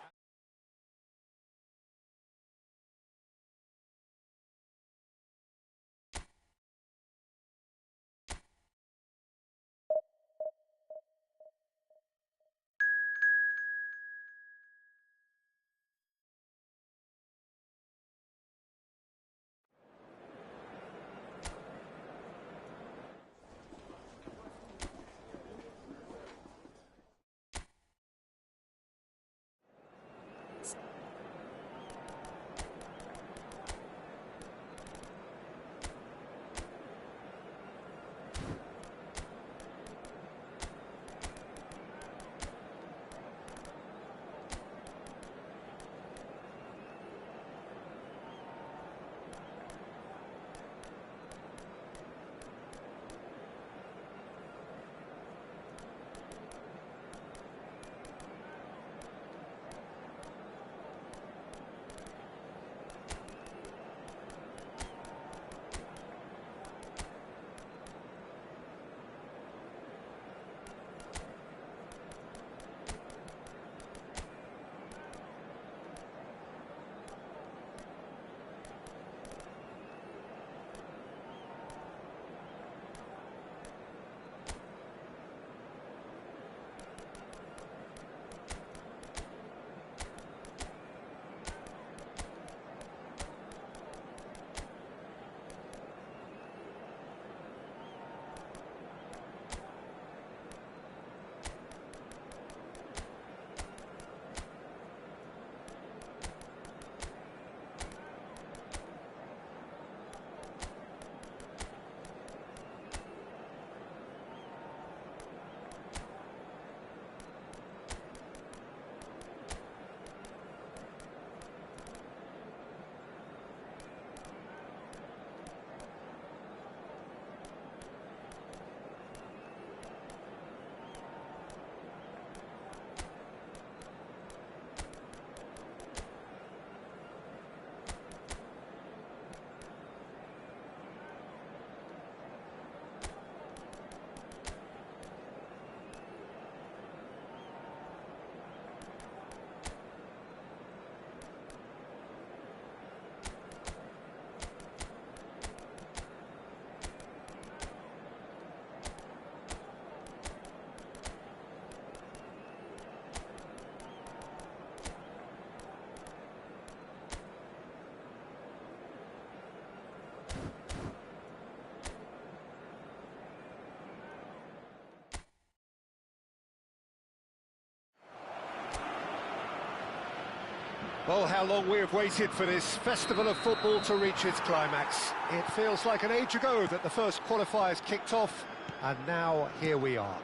Well, how long we have waited for this festival of football to reach its climax. It feels like an age ago that the first qualifiers kicked off, and now here we are.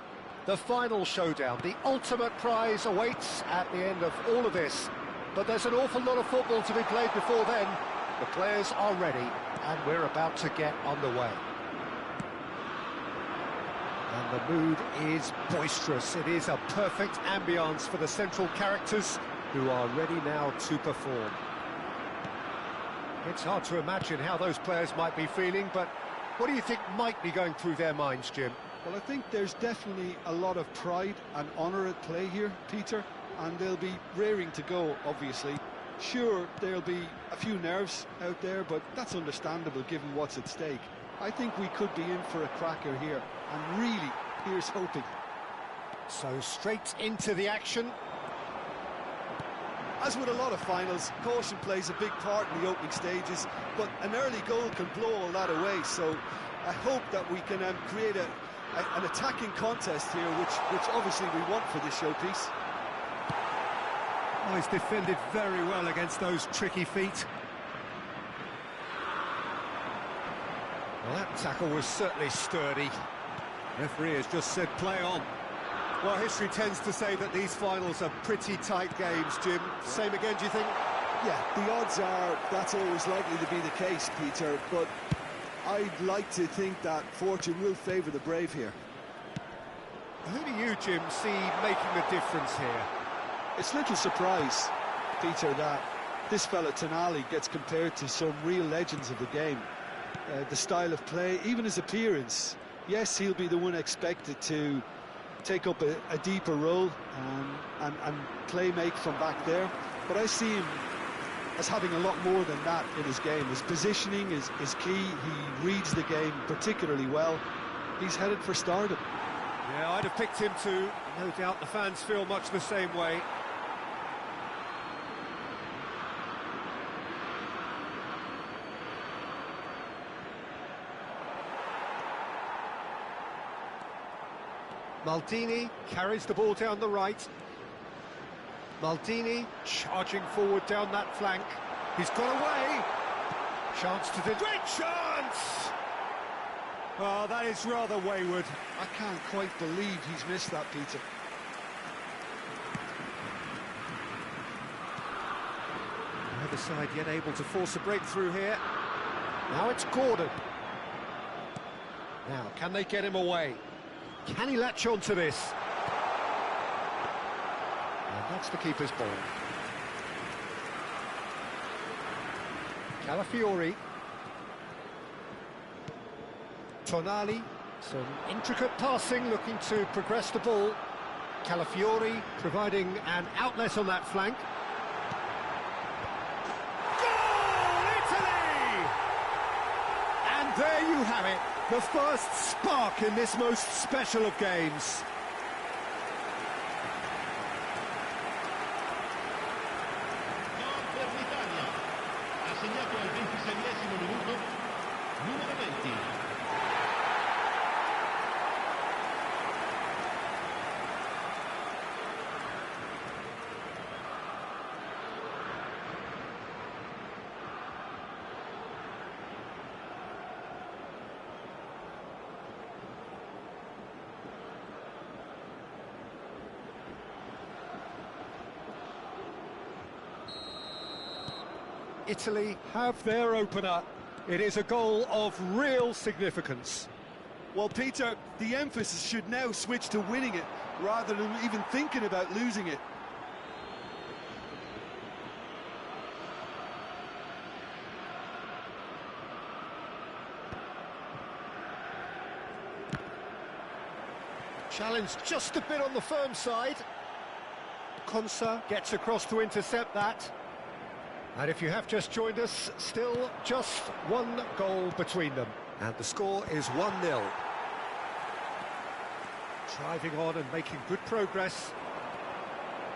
The final showdown, the ultimate prize awaits at the end of all of this. But there's an awful lot of football to be played before then. The players are ready, and we're about to get underway. And the mood is boisterous. It is a perfect ambience for the central characters, who are ready now to perform. It's hard to imagine how those players might be feeling, but what do you think might be going through their minds, Jim? Well, I think there's definitely a lot of pride and honour at play here, Peter, and they'll be raring to go, obviously. Sure, there'll be a few nerves out there, but that's understandable given what's at stake. I think we could be in for a cracker here, and really, here's hoping. So straight into the action. As with a lot of finals, caution plays a big part in the opening stages, but an early goal can blow all that away, so I hope that we can create an attacking contest here, which obviously we want for this showpiece. Oh, he's defended very well against those tricky feet. Well, that tackle was certainly sturdy. Referee has just said play on. Well, history tends to say that these finals are pretty tight games, Jim. Same again, do you think? Yeah, the odds are that's always likely to be the case, Peter, but I'd like to think that fortune will favour the brave here. Who do you, Jim, see making the difference here? It's little surprise, Peter, that this fella Tonali gets compared to some real legends of the game. The style of play, even his appearance. Yes, he'll be the one expected to take up a deeper role and play-make from back there, but I see him as having a lot more than that in his game. His positioning is key. He reads the game particularly well. He's headed for stardom. Yeah, I'd have picked him too. No doubt the fans feel much the same way. Maldini carries the ball down the right. Maldini charging forward down that flank. He's got away. Chance to the... Great chance! Oh, that is rather wayward. I can't quite believe he's missed that, Peter. Neither side yet able to force a breakthrough here. Now it's Gordon. Now, can they get him away? Can he latch on to this? And that's the keeper's ball. Calafiori. Tonali. Some intricate passing, looking to progress the ball. Calafiori providing an outlet on that flank. Goal, Italy! And there you have it. The first spark in this most special of games. Gol per l'Italia. Ha segnato al 26esimo minuto, numero 20. Italy have their opener. It is a goal of real significance. Well, Peter, the emphasis should now switch to winning it, rather than even thinking about losing it. Challenge just a bit on the firm side. Konsa gets across to intercept that. And if you have just joined us, still just one goal between them. And the score is 1-0. Driving on and making good progress.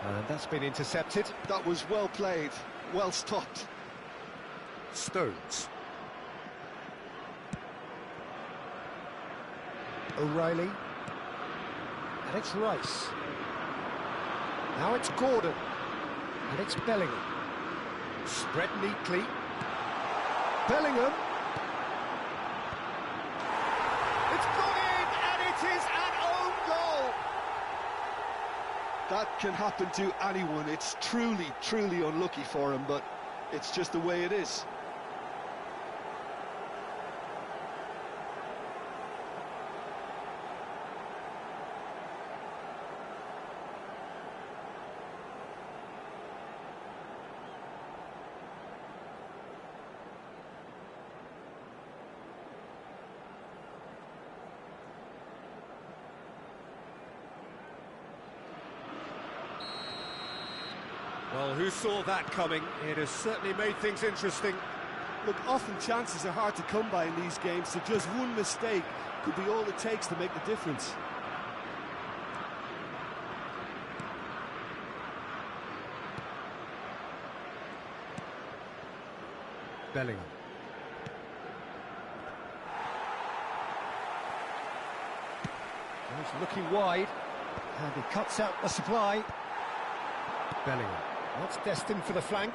And that's been intercepted. That was well played, well stopped. Stones. O'Reilly. And it's Rice. Now it's Gordon. And it's Bellingham. Spread neatly. Bellingham. It's gone in, and it is an own goal. That can happen to anyone. It's truly, truly unlucky for him, but it's just the way it is. Well, who saw that coming? It has certainly made things interesting. Look, often chances are hard to come by in these games, so just one mistake could be all it takes to make the difference. Bellingham. He's looking wide, and he cuts out the supply. Bellingham. That's destined for the flank.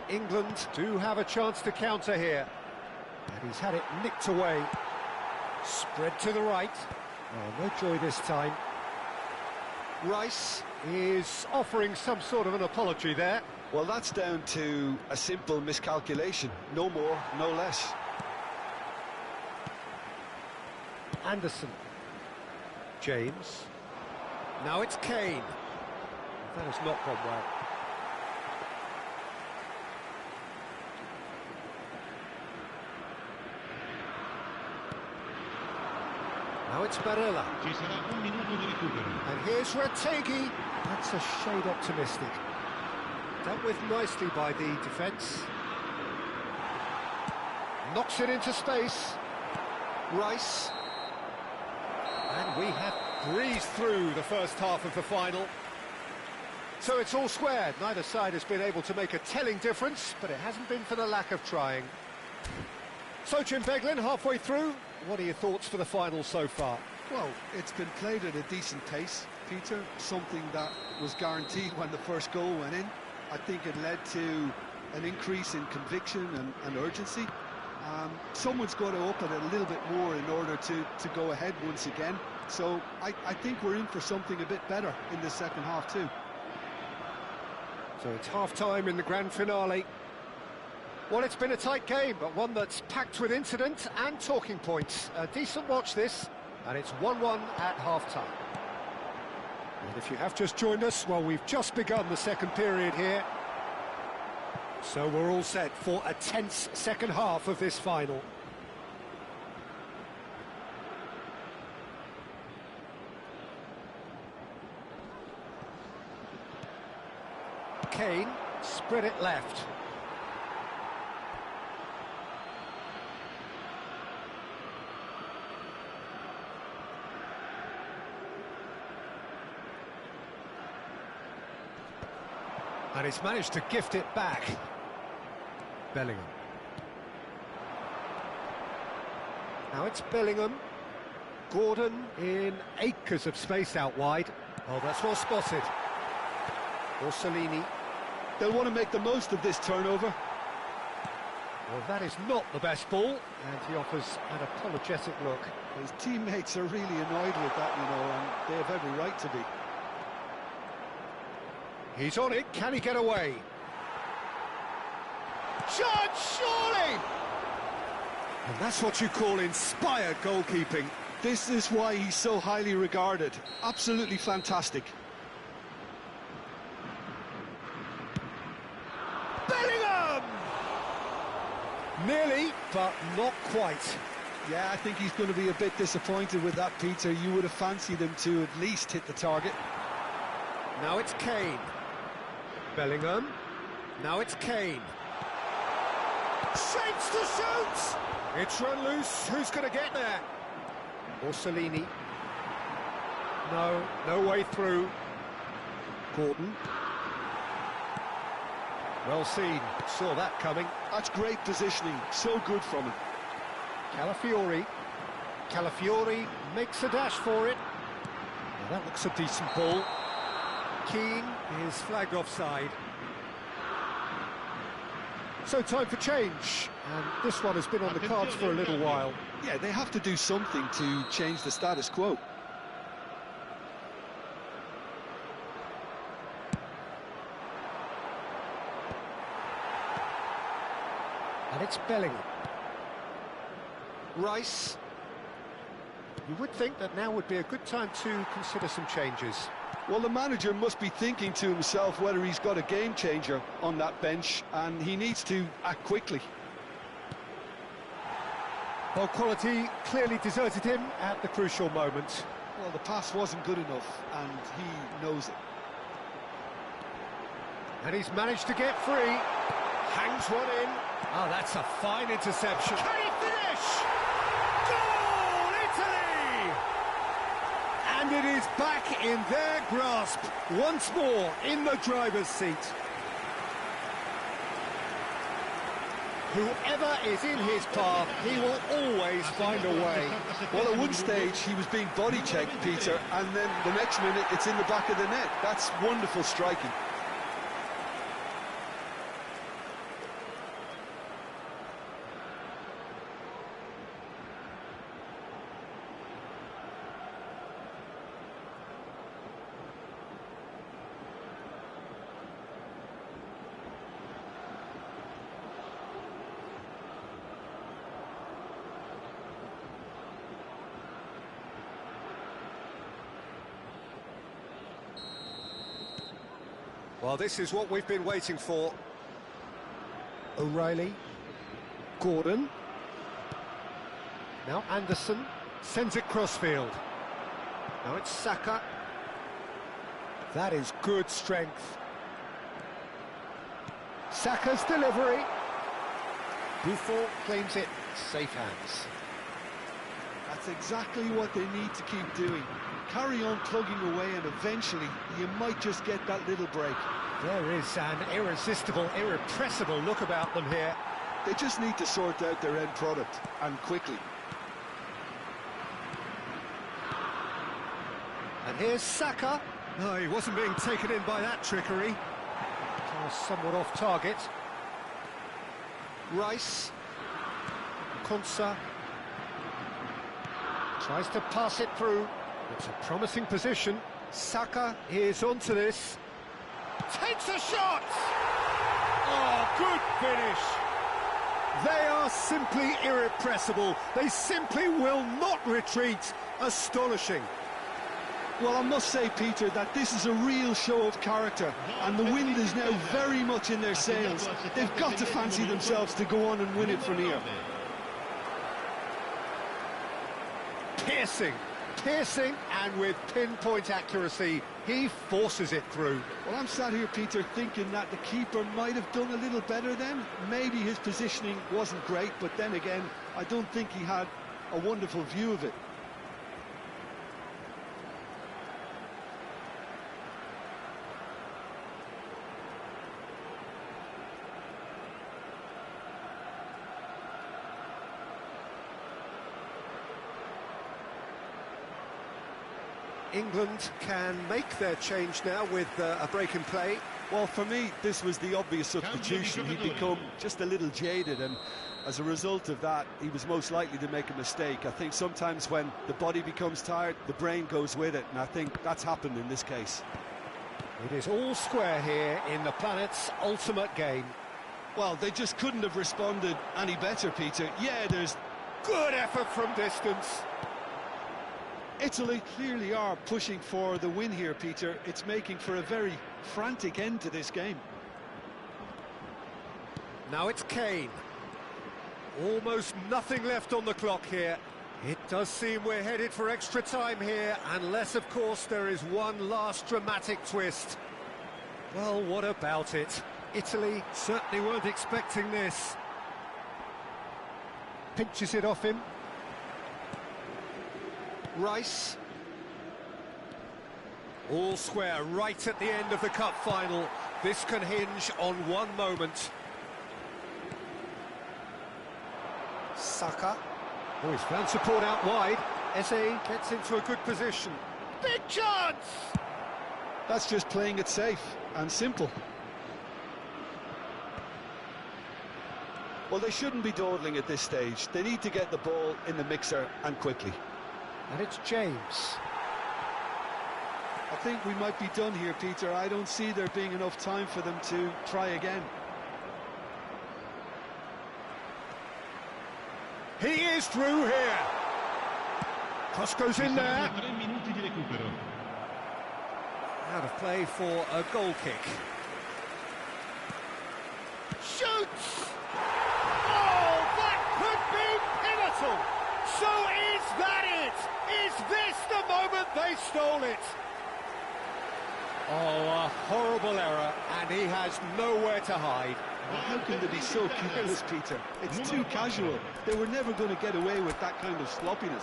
England do have a chance to counter here. And he's had it nicked away. Spread to the right. Oh, no joy this time. Rice is offering some sort of an apology there. Well, that's down to a simple miscalculation. No more, no less. Anderson. James. Now it's Kane. That has not gone well. Now it's Barella. Ci sarà un minuto di recupero. And here's Retegui. That's a shade optimistic. Dealt with nicely by the defence. Knocks it into space. Rice. And we have breezed through the first half of the final. So it's all squared. Neither side has been able to make a telling difference, but it hasn't been for the lack of trying. So, Jim Beglin, halfway through, what are your thoughts for the final so far? Well, it's been played at a decent pace, Peter, something that was guaranteed when the first goal went in. I think it led to an increase in conviction and urgency. Someone's got to up it a little bit more in order to go ahead once again. So I think we're in for something a bit better in the second half too. So it's half-time in the grand finale. Well, it's been a tight game, but one that's packed with incident and talking points. A decent watch this, and it's 1-1 at half-time. And if you have just joined us, well, we've just begun the second period here. So we're all set for a tense second half of this final. Kane, spread it left. And he's managed to gift it back. Bellingham. Now it's Bellingham. Gordon in acres of space out wide. Oh, that's well spotted. Orsolini. They'll want to make the most of this turnover. Well, that is not the best ball, and he offers an apologetic look. His teammates are really annoyed with that, you know, and they have every right to be. He's on it, can he get away? Shot, surely! And that's what you call inspired goalkeeping. This is why he's so highly regarded. Absolutely fantastic. Bellingham! Nearly, but not quite. Yeah, I think he's going to be a bit disappointed with that, Peter. You would have fancied him to at least hit the target. Now it's Kane. Bellingham. Now it's Kane. Shapes to shoot! It's run loose. Who's going to get there? Orsolini. No way through. Gordon. Well seen. Saw that coming. That's great positioning. So good from him. Calafiori. Calafiori makes a dash for it. Well, that looks a decent ball. Keane is flagged offside. So time for change, and this one has been on the cards for a little while. Yeah, they have to do something to change the status quo. And it's Bellingham. Rice. You would think that now would be a good time to consider some changes. Well, the manager must be thinking to himself whether he's got a game changer on that bench, and he needs to act quickly. Well, quality clearly deserted him at the crucial moment. Well, the pass wasn't good enough, and he knows it. And he's managed to get free. Hangs one in. Oh, that's a fine interception. Can he finish? Goal, Italy! And it is back in their grasp, once more in the driver's seat. Whoever is in his path, he will always find a way. Well, at one stage, he was being body-checked, Peter, and then the next minute, it's in the back of the net. That's wonderful striking. Well, this is what we've been waiting for. O'Reilly. Gordon. Now Anderson sends it crossfield. Now it's Saka. That is good strength. Saka's delivery. Buffon claims it. Safe hands. That's exactly what they need to keep doing. Carry on plugging away, and eventually you might just get that little break. There is an irresistible, irrepressible look about them here. They just need to sort out their end product, and quickly. And here's Saka. No, he wasn't being taken in by that trickery. It was somewhat off target. Rice. Konsa. Tries to pass it through. It's a promising position. Saka is onto this. Takes a shot! Oh, good finish! They are simply irrepressible. They simply will not retreat. Astonishing. Well, I must say, Peter, that this is a real show of character, and the wind is now very much in their sails. They've got to fancy themselves to go on and win it from here. Piercing, and with pinpoint accuracy, he forces it through. Well, I'm sat here, Peter, thinking that the keeper might have done a little better then. Maybe his positioning wasn't great, but then again, I don't think he had a wonderful view of it. England can make their change now with a break in play. Well, for me, this was the obvious substitution. He'd become just a little jaded, and as a result of that, he was most likely to make a mistake. I think sometimes when the body becomes tired, the brain goes with it, and I think that's happened in this case. It is all square here in the planet's ultimate game. Well, they just couldn't have responded any better, Peter. Yeah, there's good effort from distance. Italy clearly are pushing for the win here, Peter. It's making for a very frantic end to this game. Now it's Kane. Almost nothing left on the clock here. It does seem we're headed for extra time here, unless, of course, there is one last dramatic twist. Well, what about it? Italy certainly weren't expecting this. Pinches it off him. Rice. All square right at the end of the cup final. This can hinge on one moment. Saka. Oh, he's found support out wide. Eze gets into a good position. Big chance! That's just playing it safe and simple. Well, they shouldn't be dawdling at this stage. They need to get the ball in the mixer and quickly. And it's James. I think we might be done here, Peter. I don't see there being enough time for them to try again. He is through here. Cross goes in there. Out of play for a goal kick. Shoots! Oh, that could be pivotal! So is that it? Is this the moment they stole it? Oh, a horrible error, and he has nowhere to hide. Well, how can they be so careless, Peter? It's too casual. They were never going to get away with that kind of sloppiness.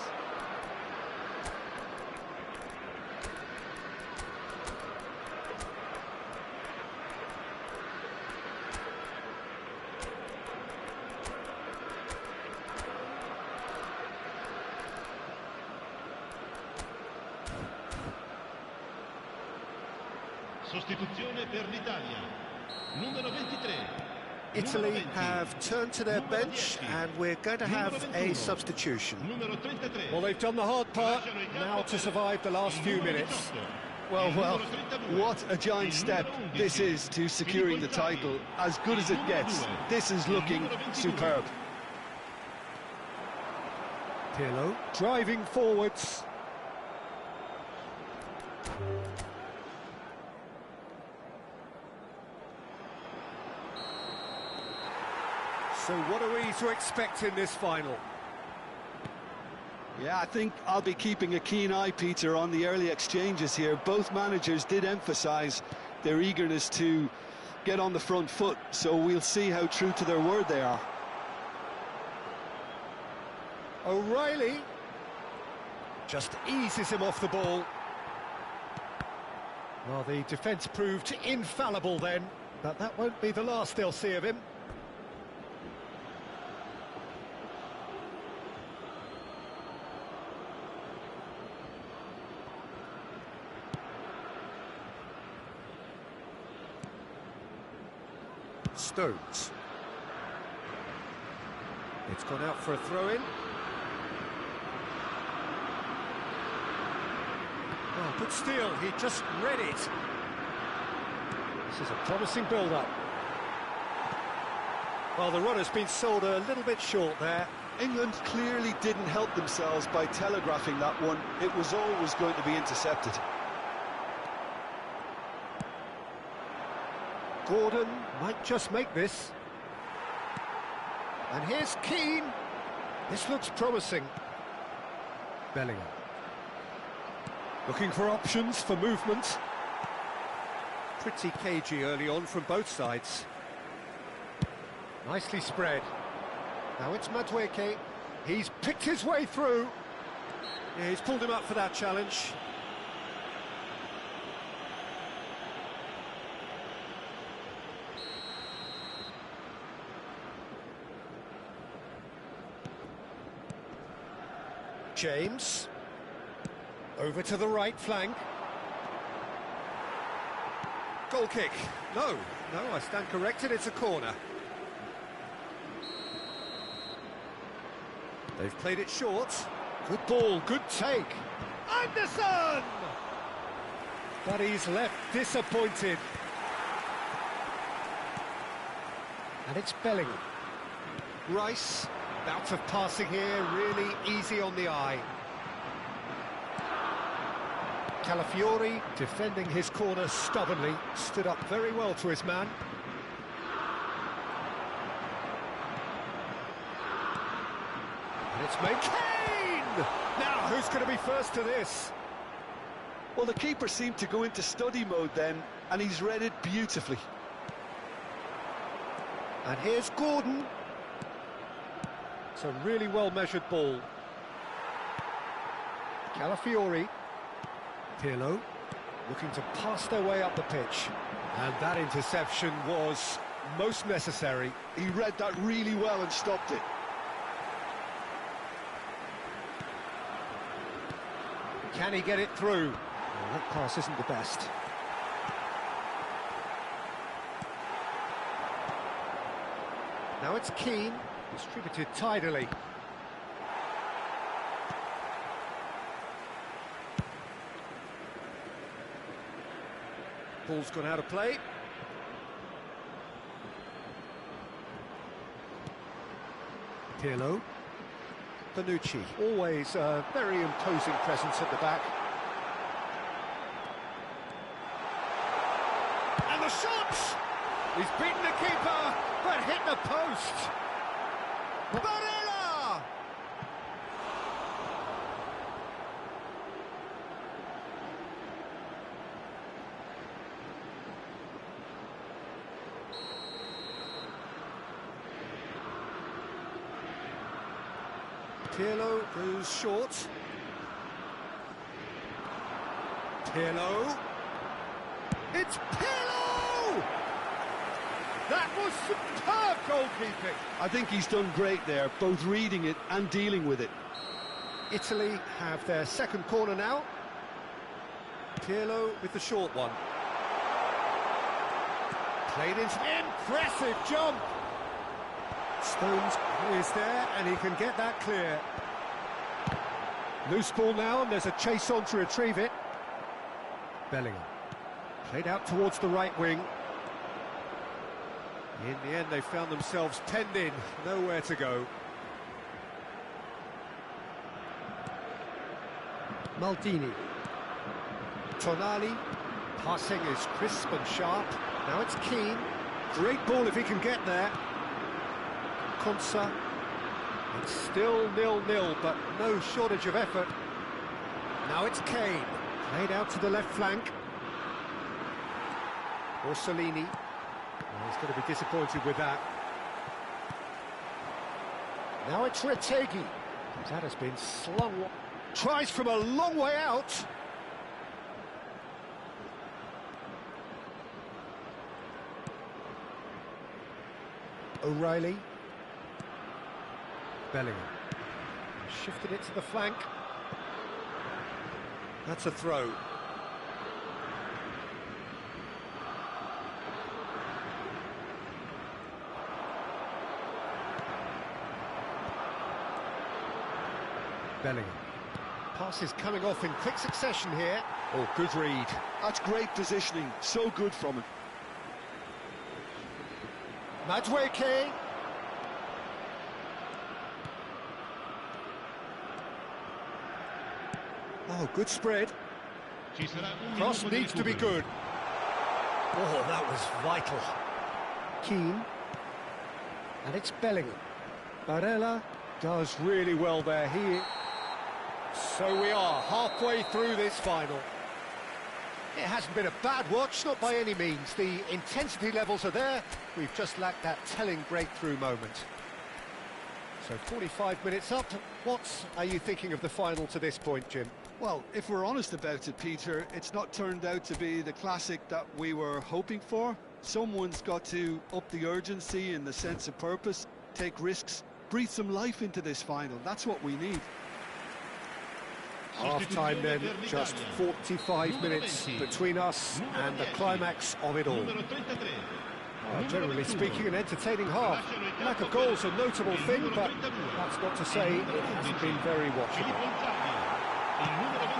Sostituzione per l'Italia. Numero 23. Italy have turned to their bench, and we're going to have a substitution. Well, they've done the hard part, now to survive the last few minutes. Well, what a giant step this is to securing the title. As good as it gets. This is looking superb. Pirlo driving forwards. So what are we to expect in this final? Yeah, I think I'll be keeping a keen eye, Peter, on the early exchanges here. Both managers did emphasise their eagerness to get on the front foot, so we'll see how true to their word they are. O'Reilly just eases him off the ball. Well, the defence proved infallible then, but that won't be the last they'll see of him. Stones. It's gone out for a throw-in. Oh, good steal, he just read it. This is a promising build-up. Well, the runner's been sold a little bit short there. England clearly didn't help themselves by telegraphing that one. It was always going to be intercepted. Gordon might just make this. And here's Keane. This looks promising. Bellingham. Looking for options for movement. Pretty cagey early on from both sides. Nicely spread. Now it's Madueke. He's picked his way through. Yeah, he's pulled him up for that challenge. James, over to the right flank. Goal kick. No, I stand corrected, it's a corner. They've played it short. Good ball, good take. Anderson! But he's left disappointed. And it's Bellingham. Rice. Bout of passing here, really easy on the eye. Calafiori, defending his corner stubbornly, stood up very well to his man. And it's made Kane! Now, who's going to be first to this? Well, the keeper seemed to go into study mode then, and he's read it beautifully. And here's Gordon. It's a really well-measured ball. Calafiori. Pirlo looking to pass their way up the pitch. And that interception was most necessary. He read that really well and stopped it. Can he get it through? Well, that pass isn't the best. Now it's Keane, distributed tidily. Ball's gone out of play. Pirlo. Bonucci, always a very imposing presence at the back. And the shot! He's beaten the keeper, but hit the post. Barella! Pirlo goes short. Pirlo. It's Pirlo! That was superb goalkeeping. I think he's done great there, both reading it and dealing with it. Italy have their second corner now. Pirlo with the short one. Played into impressive jump. Stones is there and he can get that clear. Loose ball now and there's a chase on to retrieve it. Bellingham. Played out towards the right wing. In the end, they found themselves penned in, nowhere to go. Maldini. Tonali. Passing is crisp and sharp. Now it's Keane. Great ball if he can get there. Konsa. It's still 0-0, but no shortage of effort. Now it's Kane. Played out to the left flank. Orsolini. Well, he's going to be disappointed with that. Now it's Retegui. That has been slung. Tries from a long way out. O'Reilly. Bellingham. Shifted it to the flank. That's a throw. Bellingham. Pass is coming off in quick succession here. Oh, good read. That's great positioning, so good from him. Madueke. Oh, good spread. Cross needs to be good. Oh, that was vital. Keane. And it's Bellingham. Barella does really well there. So we are halfway through this final. It hasn't been a bad watch, not by any means. The intensity levels are there. We've just lacked that telling breakthrough moment. So 45 minutes up. What are you thinking of the final to this point, Jim? Well, if we're honest about it, Peter, it's not turned out to be the classic that we were hoping for. Someone's got to up the urgency in the sense of purpose, take risks, breathe some life into this final. That's what we need. Half-time then, just 45 minutes between us and the climax of it all. Generally speaking, an entertaining half. Lack of goals a notable thing, but that's not to say it hasn't been very watchable.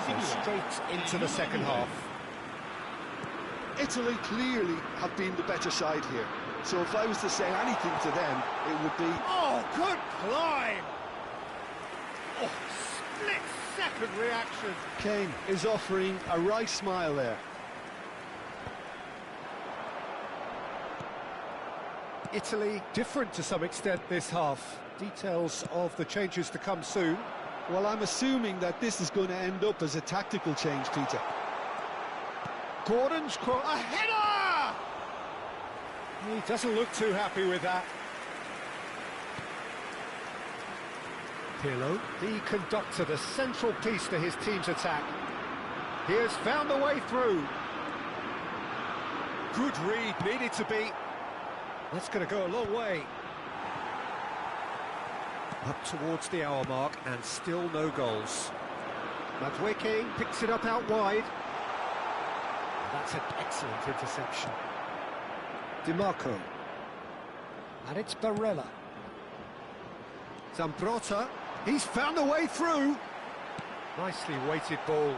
So straight into the second half. Italy clearly have been the better side here. So if I was to say anything to them, it would be... Oh, good climb! Oh, split-second reaction. Kane is offering a right smile there. Italy different to some extent this half. Details of the changes to come soon. Well, I'm assuming that this is going to end up as a tactical change, Peter. Gordon's cross, a header! He doesn't look too happy with that. Pirlo, the conductor, the central piece to his team's attack. He has found the way through. Good read, needed to be. That's going to go a long way. Up towards the hour mark and still no goals. Madueke picks it up out wide. That's an excellent interception. Di Marco. And it's Barella. Zambrotta, he's found a way through. Nicely weighted ball.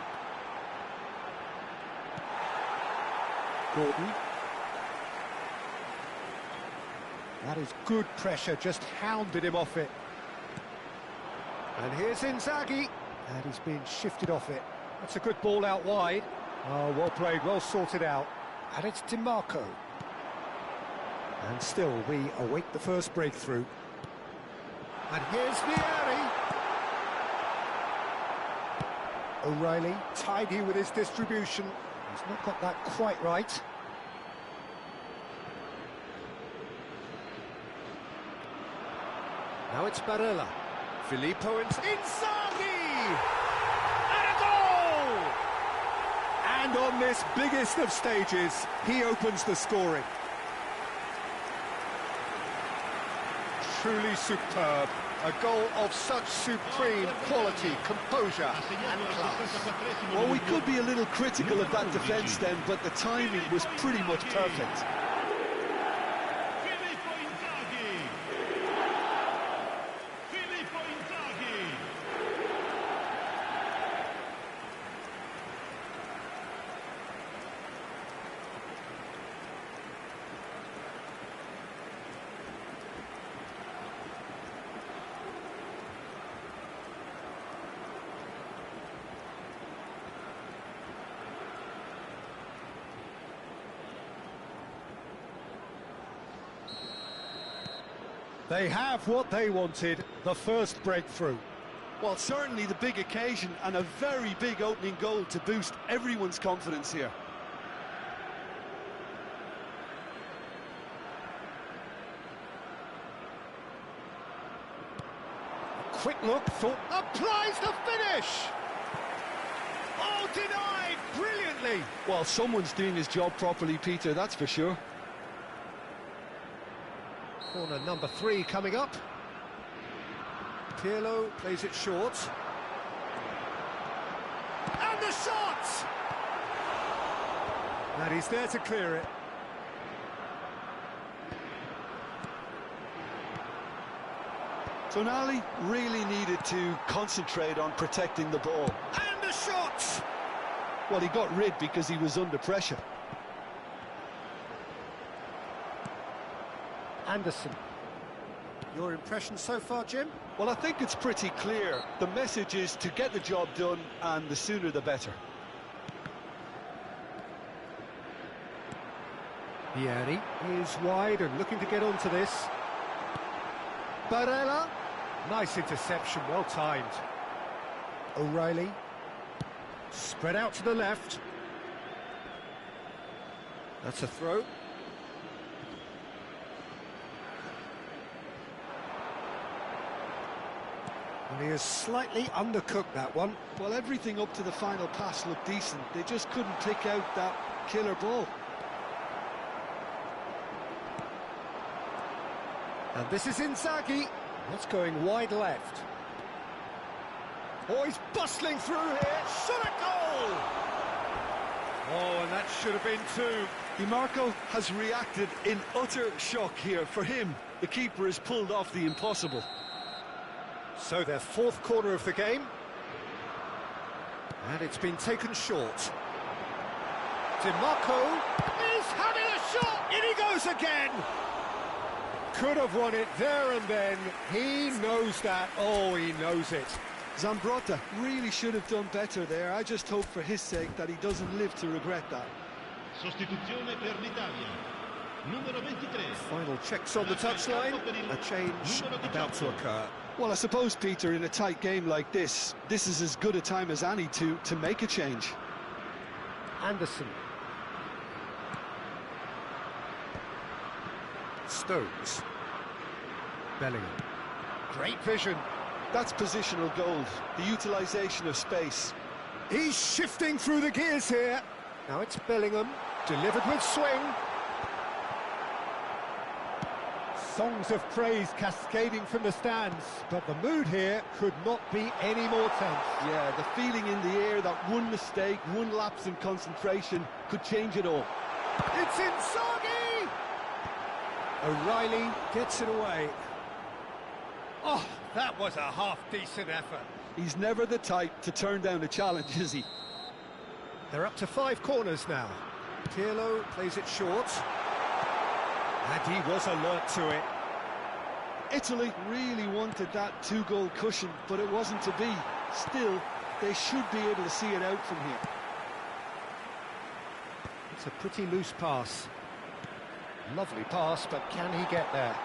Gordon. That is good pressure, just hounded him off it. And here's Inzaghi. And he's being shifted off it. That's a good ball out wide. Oh, well played, well sorted out. And it's DiMarco. And still, we await the first breakthrough. And here's Vieri. O'Reilly, tidy with his distribution. He's not got that quite right. Now it's Barella. Filippo Inzaghi! And a goal! And on this biggest of stages, he opens the scoring. Truly superb. A goal of such supreme quality, composure and class. Well, we could be a little critical of that defence then, but the timing was pretty much perfect. They have what they wanted, the first breakthrough. Well, certainly the big occasion and a very big opening goal to boost everyone's confidence here. A quick look, thought, applies the finish! Oh, denied brilliantly! Well, someone's doing his job properly, Peter, that's for sure. Corner number 3 coming up. Pirlo plays it short. And the shot! And he's there to clear it. Tonali really needed to concentrate on protecting the ball. And the shot! Well, he got rid because he was under pressure. Anderson. Your impression so far, Jim? Well, I think it's pretty clear. The message is to get the job done, and the sooner the better. Vieri is wide and looking to get onto this. Barella. Nice interception, well timed. O'Reilly. Spread out to the left. That's a throw. And he has slightly undercooked that one. Well, everything up to the final pass looked decent. They just couldn't pick out that killer ball. And this is Inzaghi. That's going wide left. Oh, he's bustling through here. Shot a goal! Oh, and that should have been 2. DiMarco has reacted in utter shock here. For him, the keeper has pulled off the impossible. So their 4th corner of the game. And it's been taken short. DiMarco is having a shot! In he goes again! Could have won it there and then. He knows that. Oh, he knows it. Zambrotta really should have done better there. I just hope for his sake that he doesn't live to regret that. Sostituzione per l'Italia. Numero 23. Final checks on the touchline. A change about to occur. Well, I suppose, Peter, in a tight game like this is as good a time as any to make a change. Anderson. Stones. Bellingham. Great vision. That's positional gold, the utilisation of space. He's shifting through the gears here. Now it's Bellingham, delivered with swing. Songs of praise cascading from the stands, but the mood here could not be any more tense. Yeah, the feeling in the air that one mistake, one lapse in concentration could change it all. It's Inzaghi! O'Reilly gets it away. Oh, that was a half-decent effort. He's never the type to turn down a challenge, is he? They're up to 5 corners now. Pirlo plays it short. And he was alert to it. Italy really wanted that 2-goal cushion, but it wasn't to be. Still, they should be able to see it out from here. It's a pretty loose pass. Lovely pass, but can he get there?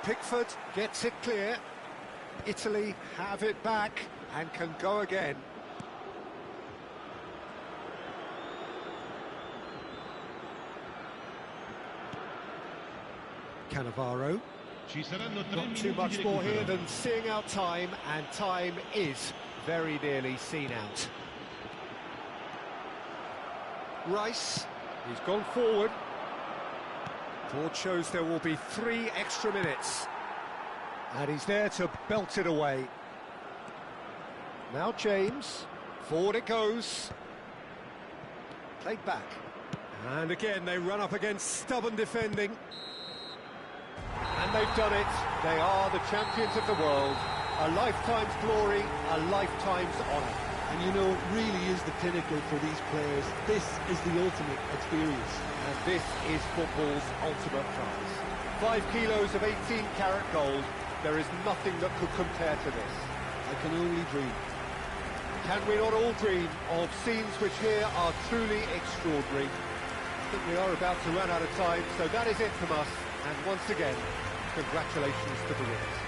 Pickford gets it clear. Italy have it back and can go again. Cannavaro. Not too much more here than seeing out time, and time is very nearly seen out. Rice, he's gone forward. Board shows there will be 3 extra minutes. And he's there to belt it away. Now James, forward it goes. Played back. And again they run up against stubborn defending. And they've done it. They are the champions of the world. A lifetime's glory, a lifetime's honour. And you know, it really is the pinnacle for these players. This is the ultimate experience. And this is football's ultimate prize. 5 kilos of 18-carat gold. There is nothing that could compare to this. I can only dream. Can we not all dream of scenes which here are truly extraordinary? I think we are about to run out of time, so that is it from us. And once again, congratulations to the winners.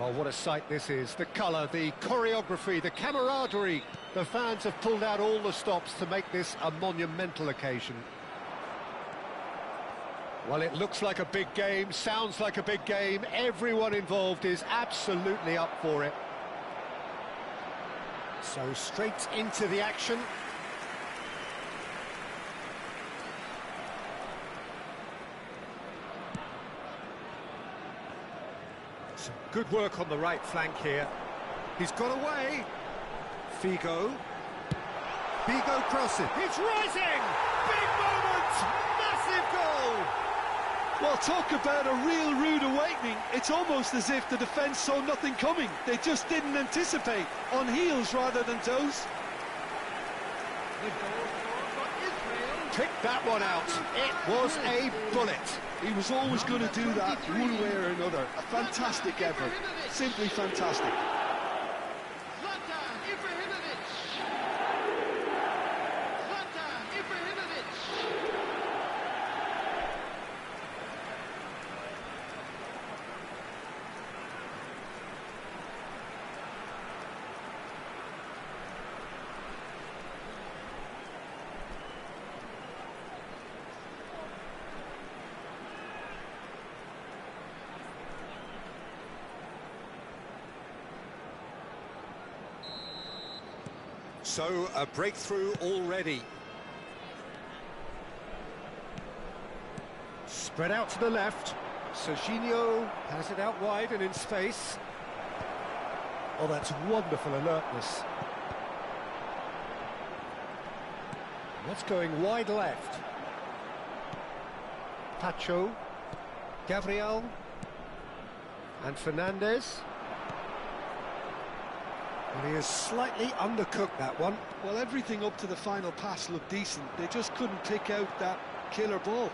Well, what a sight this is. The colour, the choreography, the camaraderie. The fans have pulled out all the stops to make this a monumental occasion. Well, it looks like a big game, sounds like a big game. Everyone involved is absolutely up for it. So straight into the action. Some good work on the right flank here. He's got away. Figo. Figo crossing. It's rising! Big moment! Massive goal! Well, talk about a real rude awakening. It's almost as if the defence saw nothing coming. They just didn't anticipate. On heels rather than toes. Picked that one out. It was a bullet. He was always going to do that one way or another. A fantastic effort. Simply fantastic. So, a breakthrough already. Spread out to the left. Serginho has it out wide and in space. Oh, that's wonderful alertness. That's going wide left. Pacho. Gabriel. And Fernandez. And he has slightly undercooked that one. Well, everything up to the final pass looked decent. They just couldn't pick out that killer ball.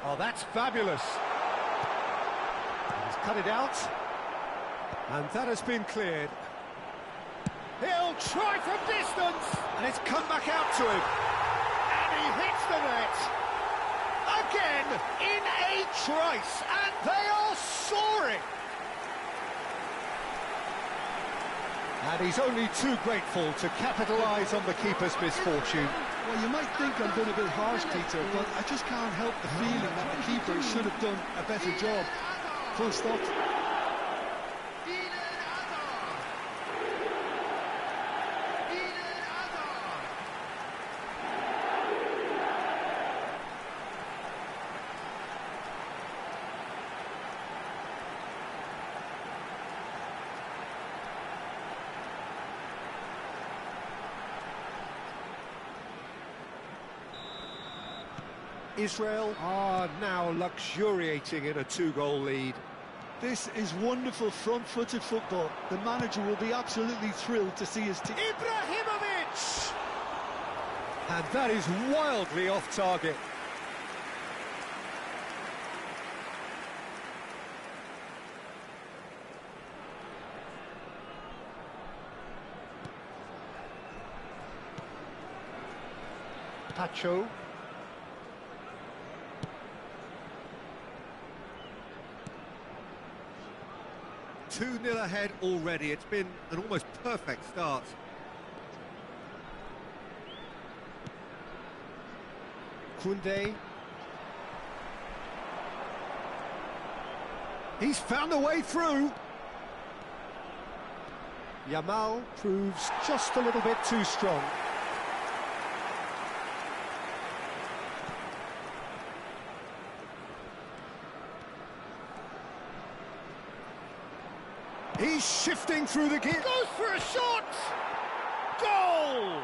Oh, that's fabulous. He's cut it out. And that has been cleared. He'll try from distance. And it's come back out to him. And he hits the net. Again, in a trice. And they are soaring. And he's only too grateful to capitalise on the keeper's misfortune. Well, you might think I'm being a bit harsh, Peter, but I just can't help the feeling that the keeper should have done a better job. Full stop. Israel are now luxuriating in a two-goal lead. This is wonderful front-footed football. The manager will be absolutely thrilled to see his team. Ibrahimovic! And that is wildly off target. Pacho. 2-0 ahead already. It's been an almost perfect start. Koundé. He's found a way through. Yamal proves just a little bit too strong. He's shifting through the gear. Goes for a shot! Goal!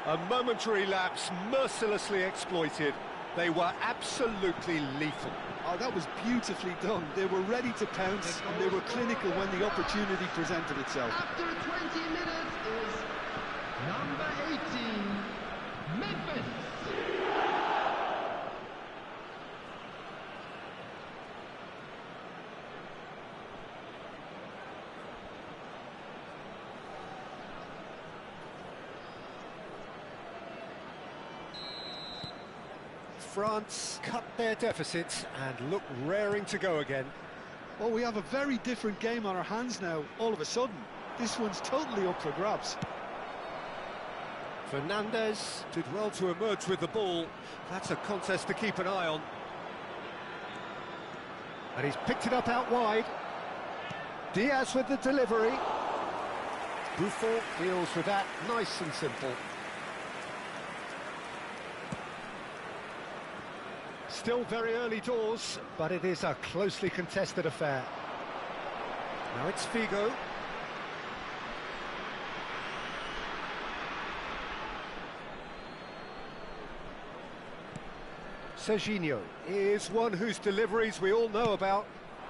A momentary lapse mercilessly exploited. They were absolutely lethal. Oh, that was beautifully done. They were ready to pounce and they were clinical when the opportunity presented itself. After 20 minutes is number 18, Memphis. France cut their deficit and look raring to go again. Well, we have a very different game on our hands now, all of a sudden. This one's totally up for grabs. Fernandez did well to emerge with the ball. That's a contest to keep an eye on. And he's picked it up out wide. Diaz with the delivery. Buffon deals with that nice and simple. Still very early doors, but it is a closely contested affair. Now it's Figo. Serginho is one whose deliveries we all know about.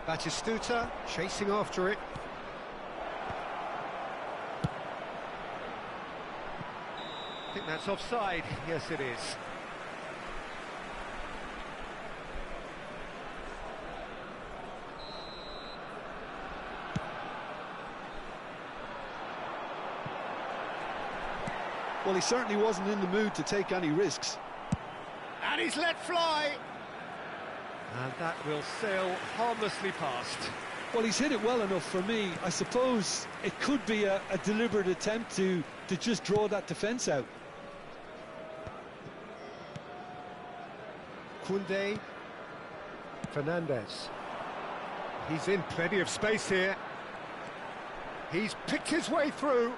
Batistuta chasing after it. I think that's offside. Yes, it is. Well, he certainly wasn't in the mood to take any risks. And he's let fly. And that will sail harmlessly past. Well, he's hit it well enough for me. I suppose it could be a deliberate attempt to just draw that defence out. Koundé. Fernandez. He's in plenty of space here. He's picked his way through.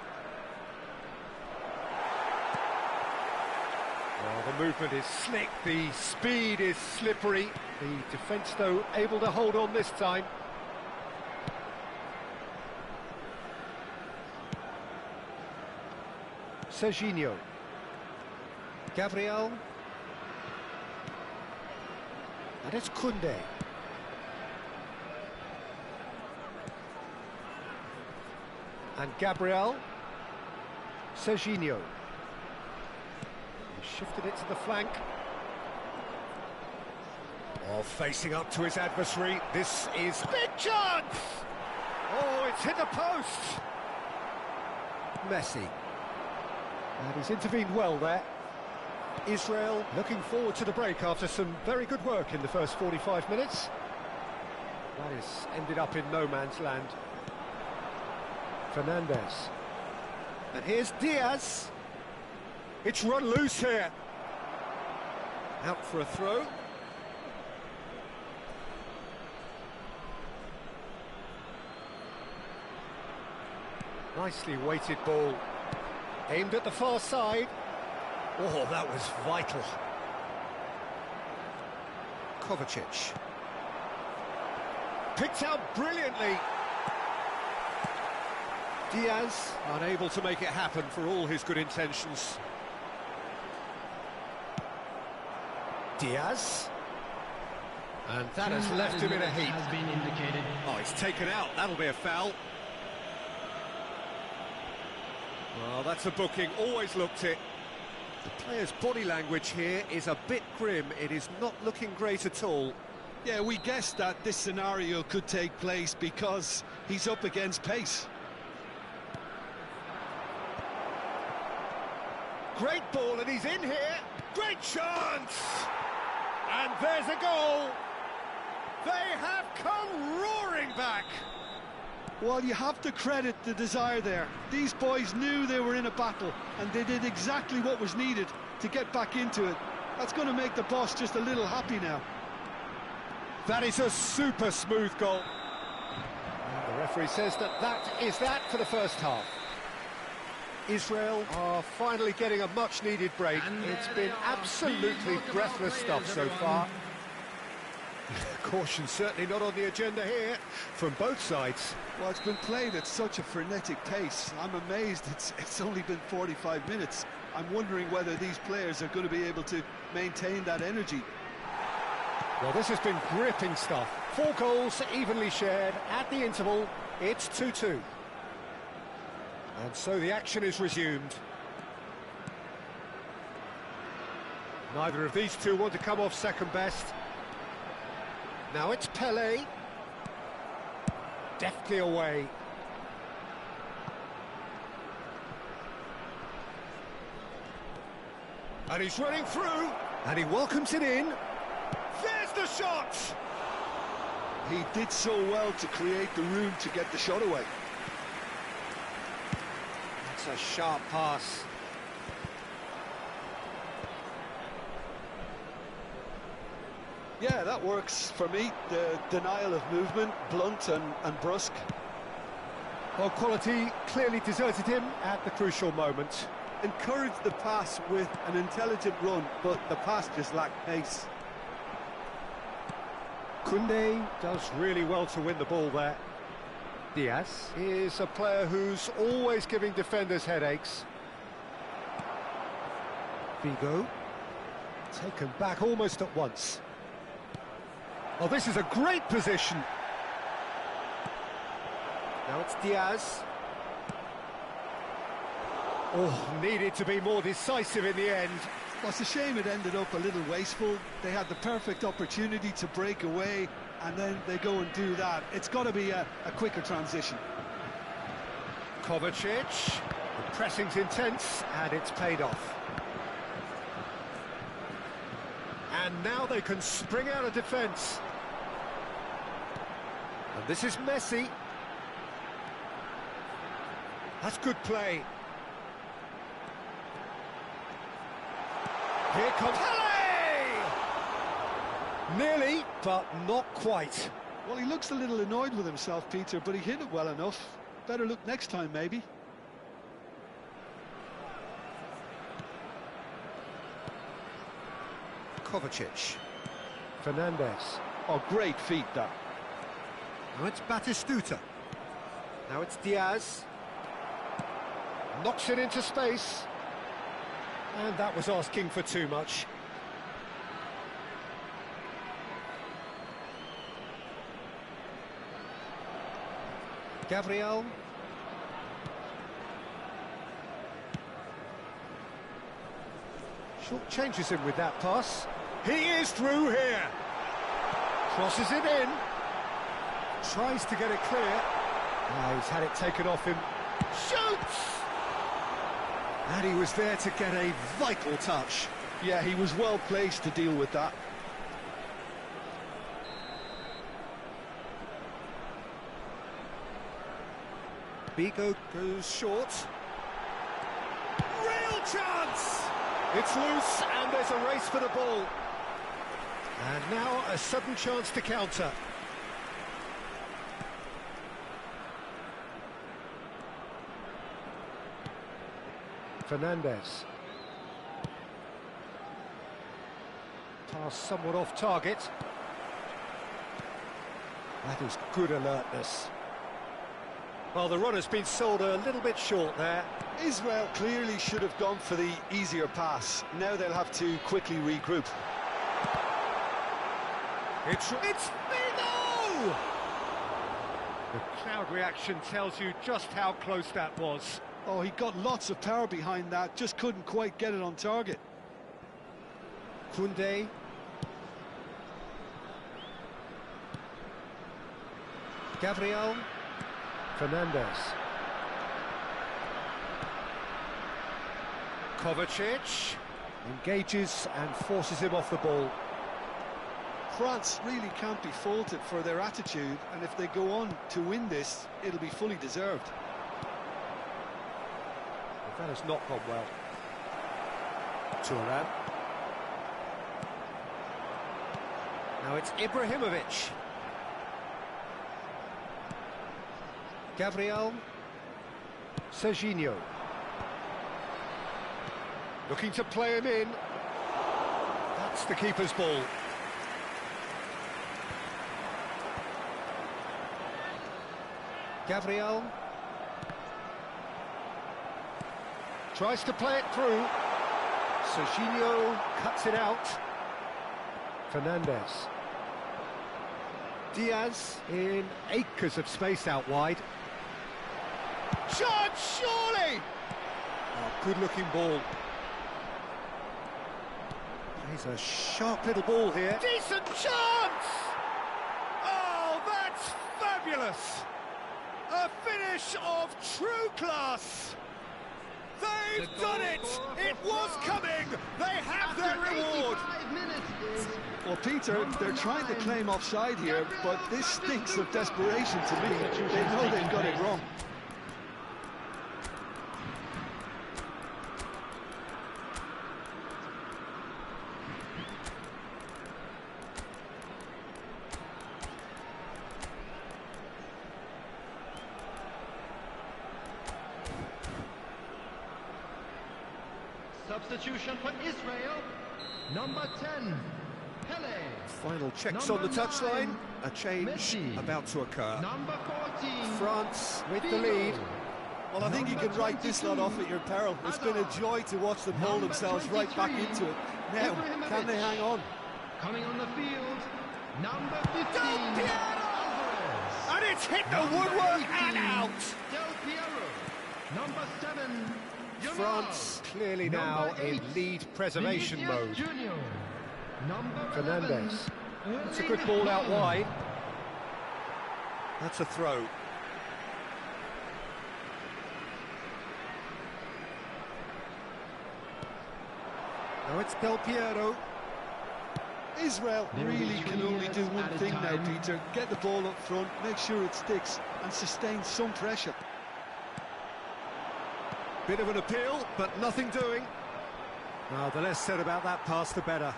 Well, the movement is slick, the speed is slippery. The defence, though, able to hold on this time. Serginho. Gabriel. And it's Koundé. And Gabriel. Serginho. He shifted it to the flank. Oh, facing up to his adversary. This is big chance! Oh, it's hit the post! Messi. And he's intervened well there. Israel looking forward to the break after some very good work in the first 45 minutes. That has ended up in no man's land. Fernandez. And here's Diaz. It's run loose here. Out for a throw. Nicely weighted ball. Aimed at the far side. Oh, that was vital. Kovacic. Picked out brilliantly. Diaz unable to make it happen for all his good intentions. Diaz. And that has left him in a heap. Has been indicated. Oh, he's taken out. That'll be a foul. Well, that's a booking. Always looked it. The player's body language here is a bit grim. It is not looking great at all. Yeah, we guessed that this scenario could take place because he's up against pace. Great ball, and he's in here. Great chance! And there's a goal. They have come roaring back. Well, you have to credit the desire there. These boys knew they were in a battle, and they did exactly what was needed to get back into it. That's going to make the boss just a little happy now. That is a super smooth goal. And the referee says that is that for the first half. Israel are finally getting a much-needed break. It's been absolutely breathless stuff so far. Caution certainly not on the agenda here from both sides. Well, it's been played at such a frenetic pace. I'm amazed it's only been 45 minutes. I'm wondering whether these players are going to be able to maintain that energy. Well, this has been gripping stuff. 4 goals evenly shared at the interval. It's 2-2. And so the action is resumed. Neither of these two want to come off second best. Now it's Pelé. Deftly away. And he's running through. And he welcomes it in. There's the shot! He did so well to create the room to get the shot away. That's a sharp pass. Yeah, that works for me. The denial of movement, blunt and brusque. Well, quality clearly deserted him at the crucial moment. Encouraged the pass with an intelligent run, but the pass just lacked pace. Koundé does really well to win the ball there. Diaz is a player who's always giving defenders headaches. Figo, taken back almost at once. Oh, this is a great position. Now it's Diaz. Oh, needed to be more decisive in the end. Well, it's a shame it ended up a little wasteful. They had the perfect opportunity to break away, and then they go and do that. It's got to be a quicker transition. Kovacic, the pressing's intense, and it's paid off. And now they can spring out of defence. And this is Messi. That's good play. Here comes Pele! Nearly, but not quite. Well, he looks a little annoyed with himself, Peter, but he hit it well enough. Better look next time, maybe. Kovacic. Fernandez. Oh, great feat, that. Now it's Batistuta. Now it's Diaz. Knocks it into space. And that was asking for too much. Gabriel. Short changes him with that pass. He is through here. Crosses it in. Tries to get it clear. He's had it taken off him. Shoots! And he was there to get a vital touch. Yeah, he was well placed to deal with that. Figo goes short. Real chance! It's loose and there's a race for the ball. And now a sudden chance to counter. Fernandez. Pass somewhat off target. That is good alertness. Well, the run has been sold a little bit short there. Israel clearly should have gone for the easier pass. Now they'll have to quickly regroup. It's Figo! The crowd reaction tells you just how close that was. Oh, he got lots of power behind that, just couldn't quite get it on target. Koundé. Gabriel. Fernandez. Kovacic. Engages and forces him off the ball. France really can't be faulted for their attitude, and if they go on to win this, it'll be fully deserved. That has not gone well. Thuram. Now it's Ibrahimovic. Gabriel. Serginho. Looking to play him in. That's the keeper's ball. Gabriel. Tries to play it through. Serginho cuts it out. Fernandez. Diaz in acres of space out wide. Shot, surely! Oh, good-looking ball. He's a sharp little ball here. Decent chance! Oh, that's fabulous! A finish of true class! They've done it! It was coming! They have their reward! Well, Peter, they're trying to claim offside here, but this stinks of desperation to me. They know they've got it wrong. Substitution for Israel, number 10, Pele. Final checks Number on the touchline. 9, A change Messi. about to occur. Number 14, France with the Figo. lead. Well, I think you can write this lot off at your peril. It's been a joy to watch them hold themselves right back into it. Now, can they hang on? Coming on the field, number 15, Del Piero! Alvarez. And it's hit the Number woodwork 18, and out! Del Piero. Number 7, Yamal. France clearly now Number in 8, lead preservation Vinicius mode. Junior. Number Fernandez. 11, It's a good ball out wide. That's a throw. Now it's Del Piero. Israel really can only do one thing now, Peter. Get the ball up front, make sure it sticks, and sustain some pressure. Bit of an appeal, but nothing doing. Well, the less said about that pass, the better.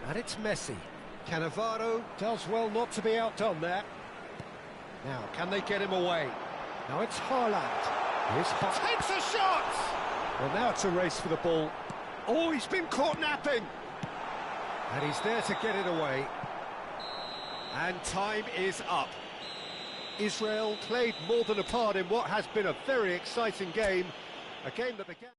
And it's Messi. Cannavaro does well not to be outdone there. Now, can they get him away? Now it's Haaland. Takes a shot! Well, now it's a race for the ball. Oh, he's been caught napping! And he's there to get it away. And time is up. Israel played more than a part in what has been a very exciting game. A game that began...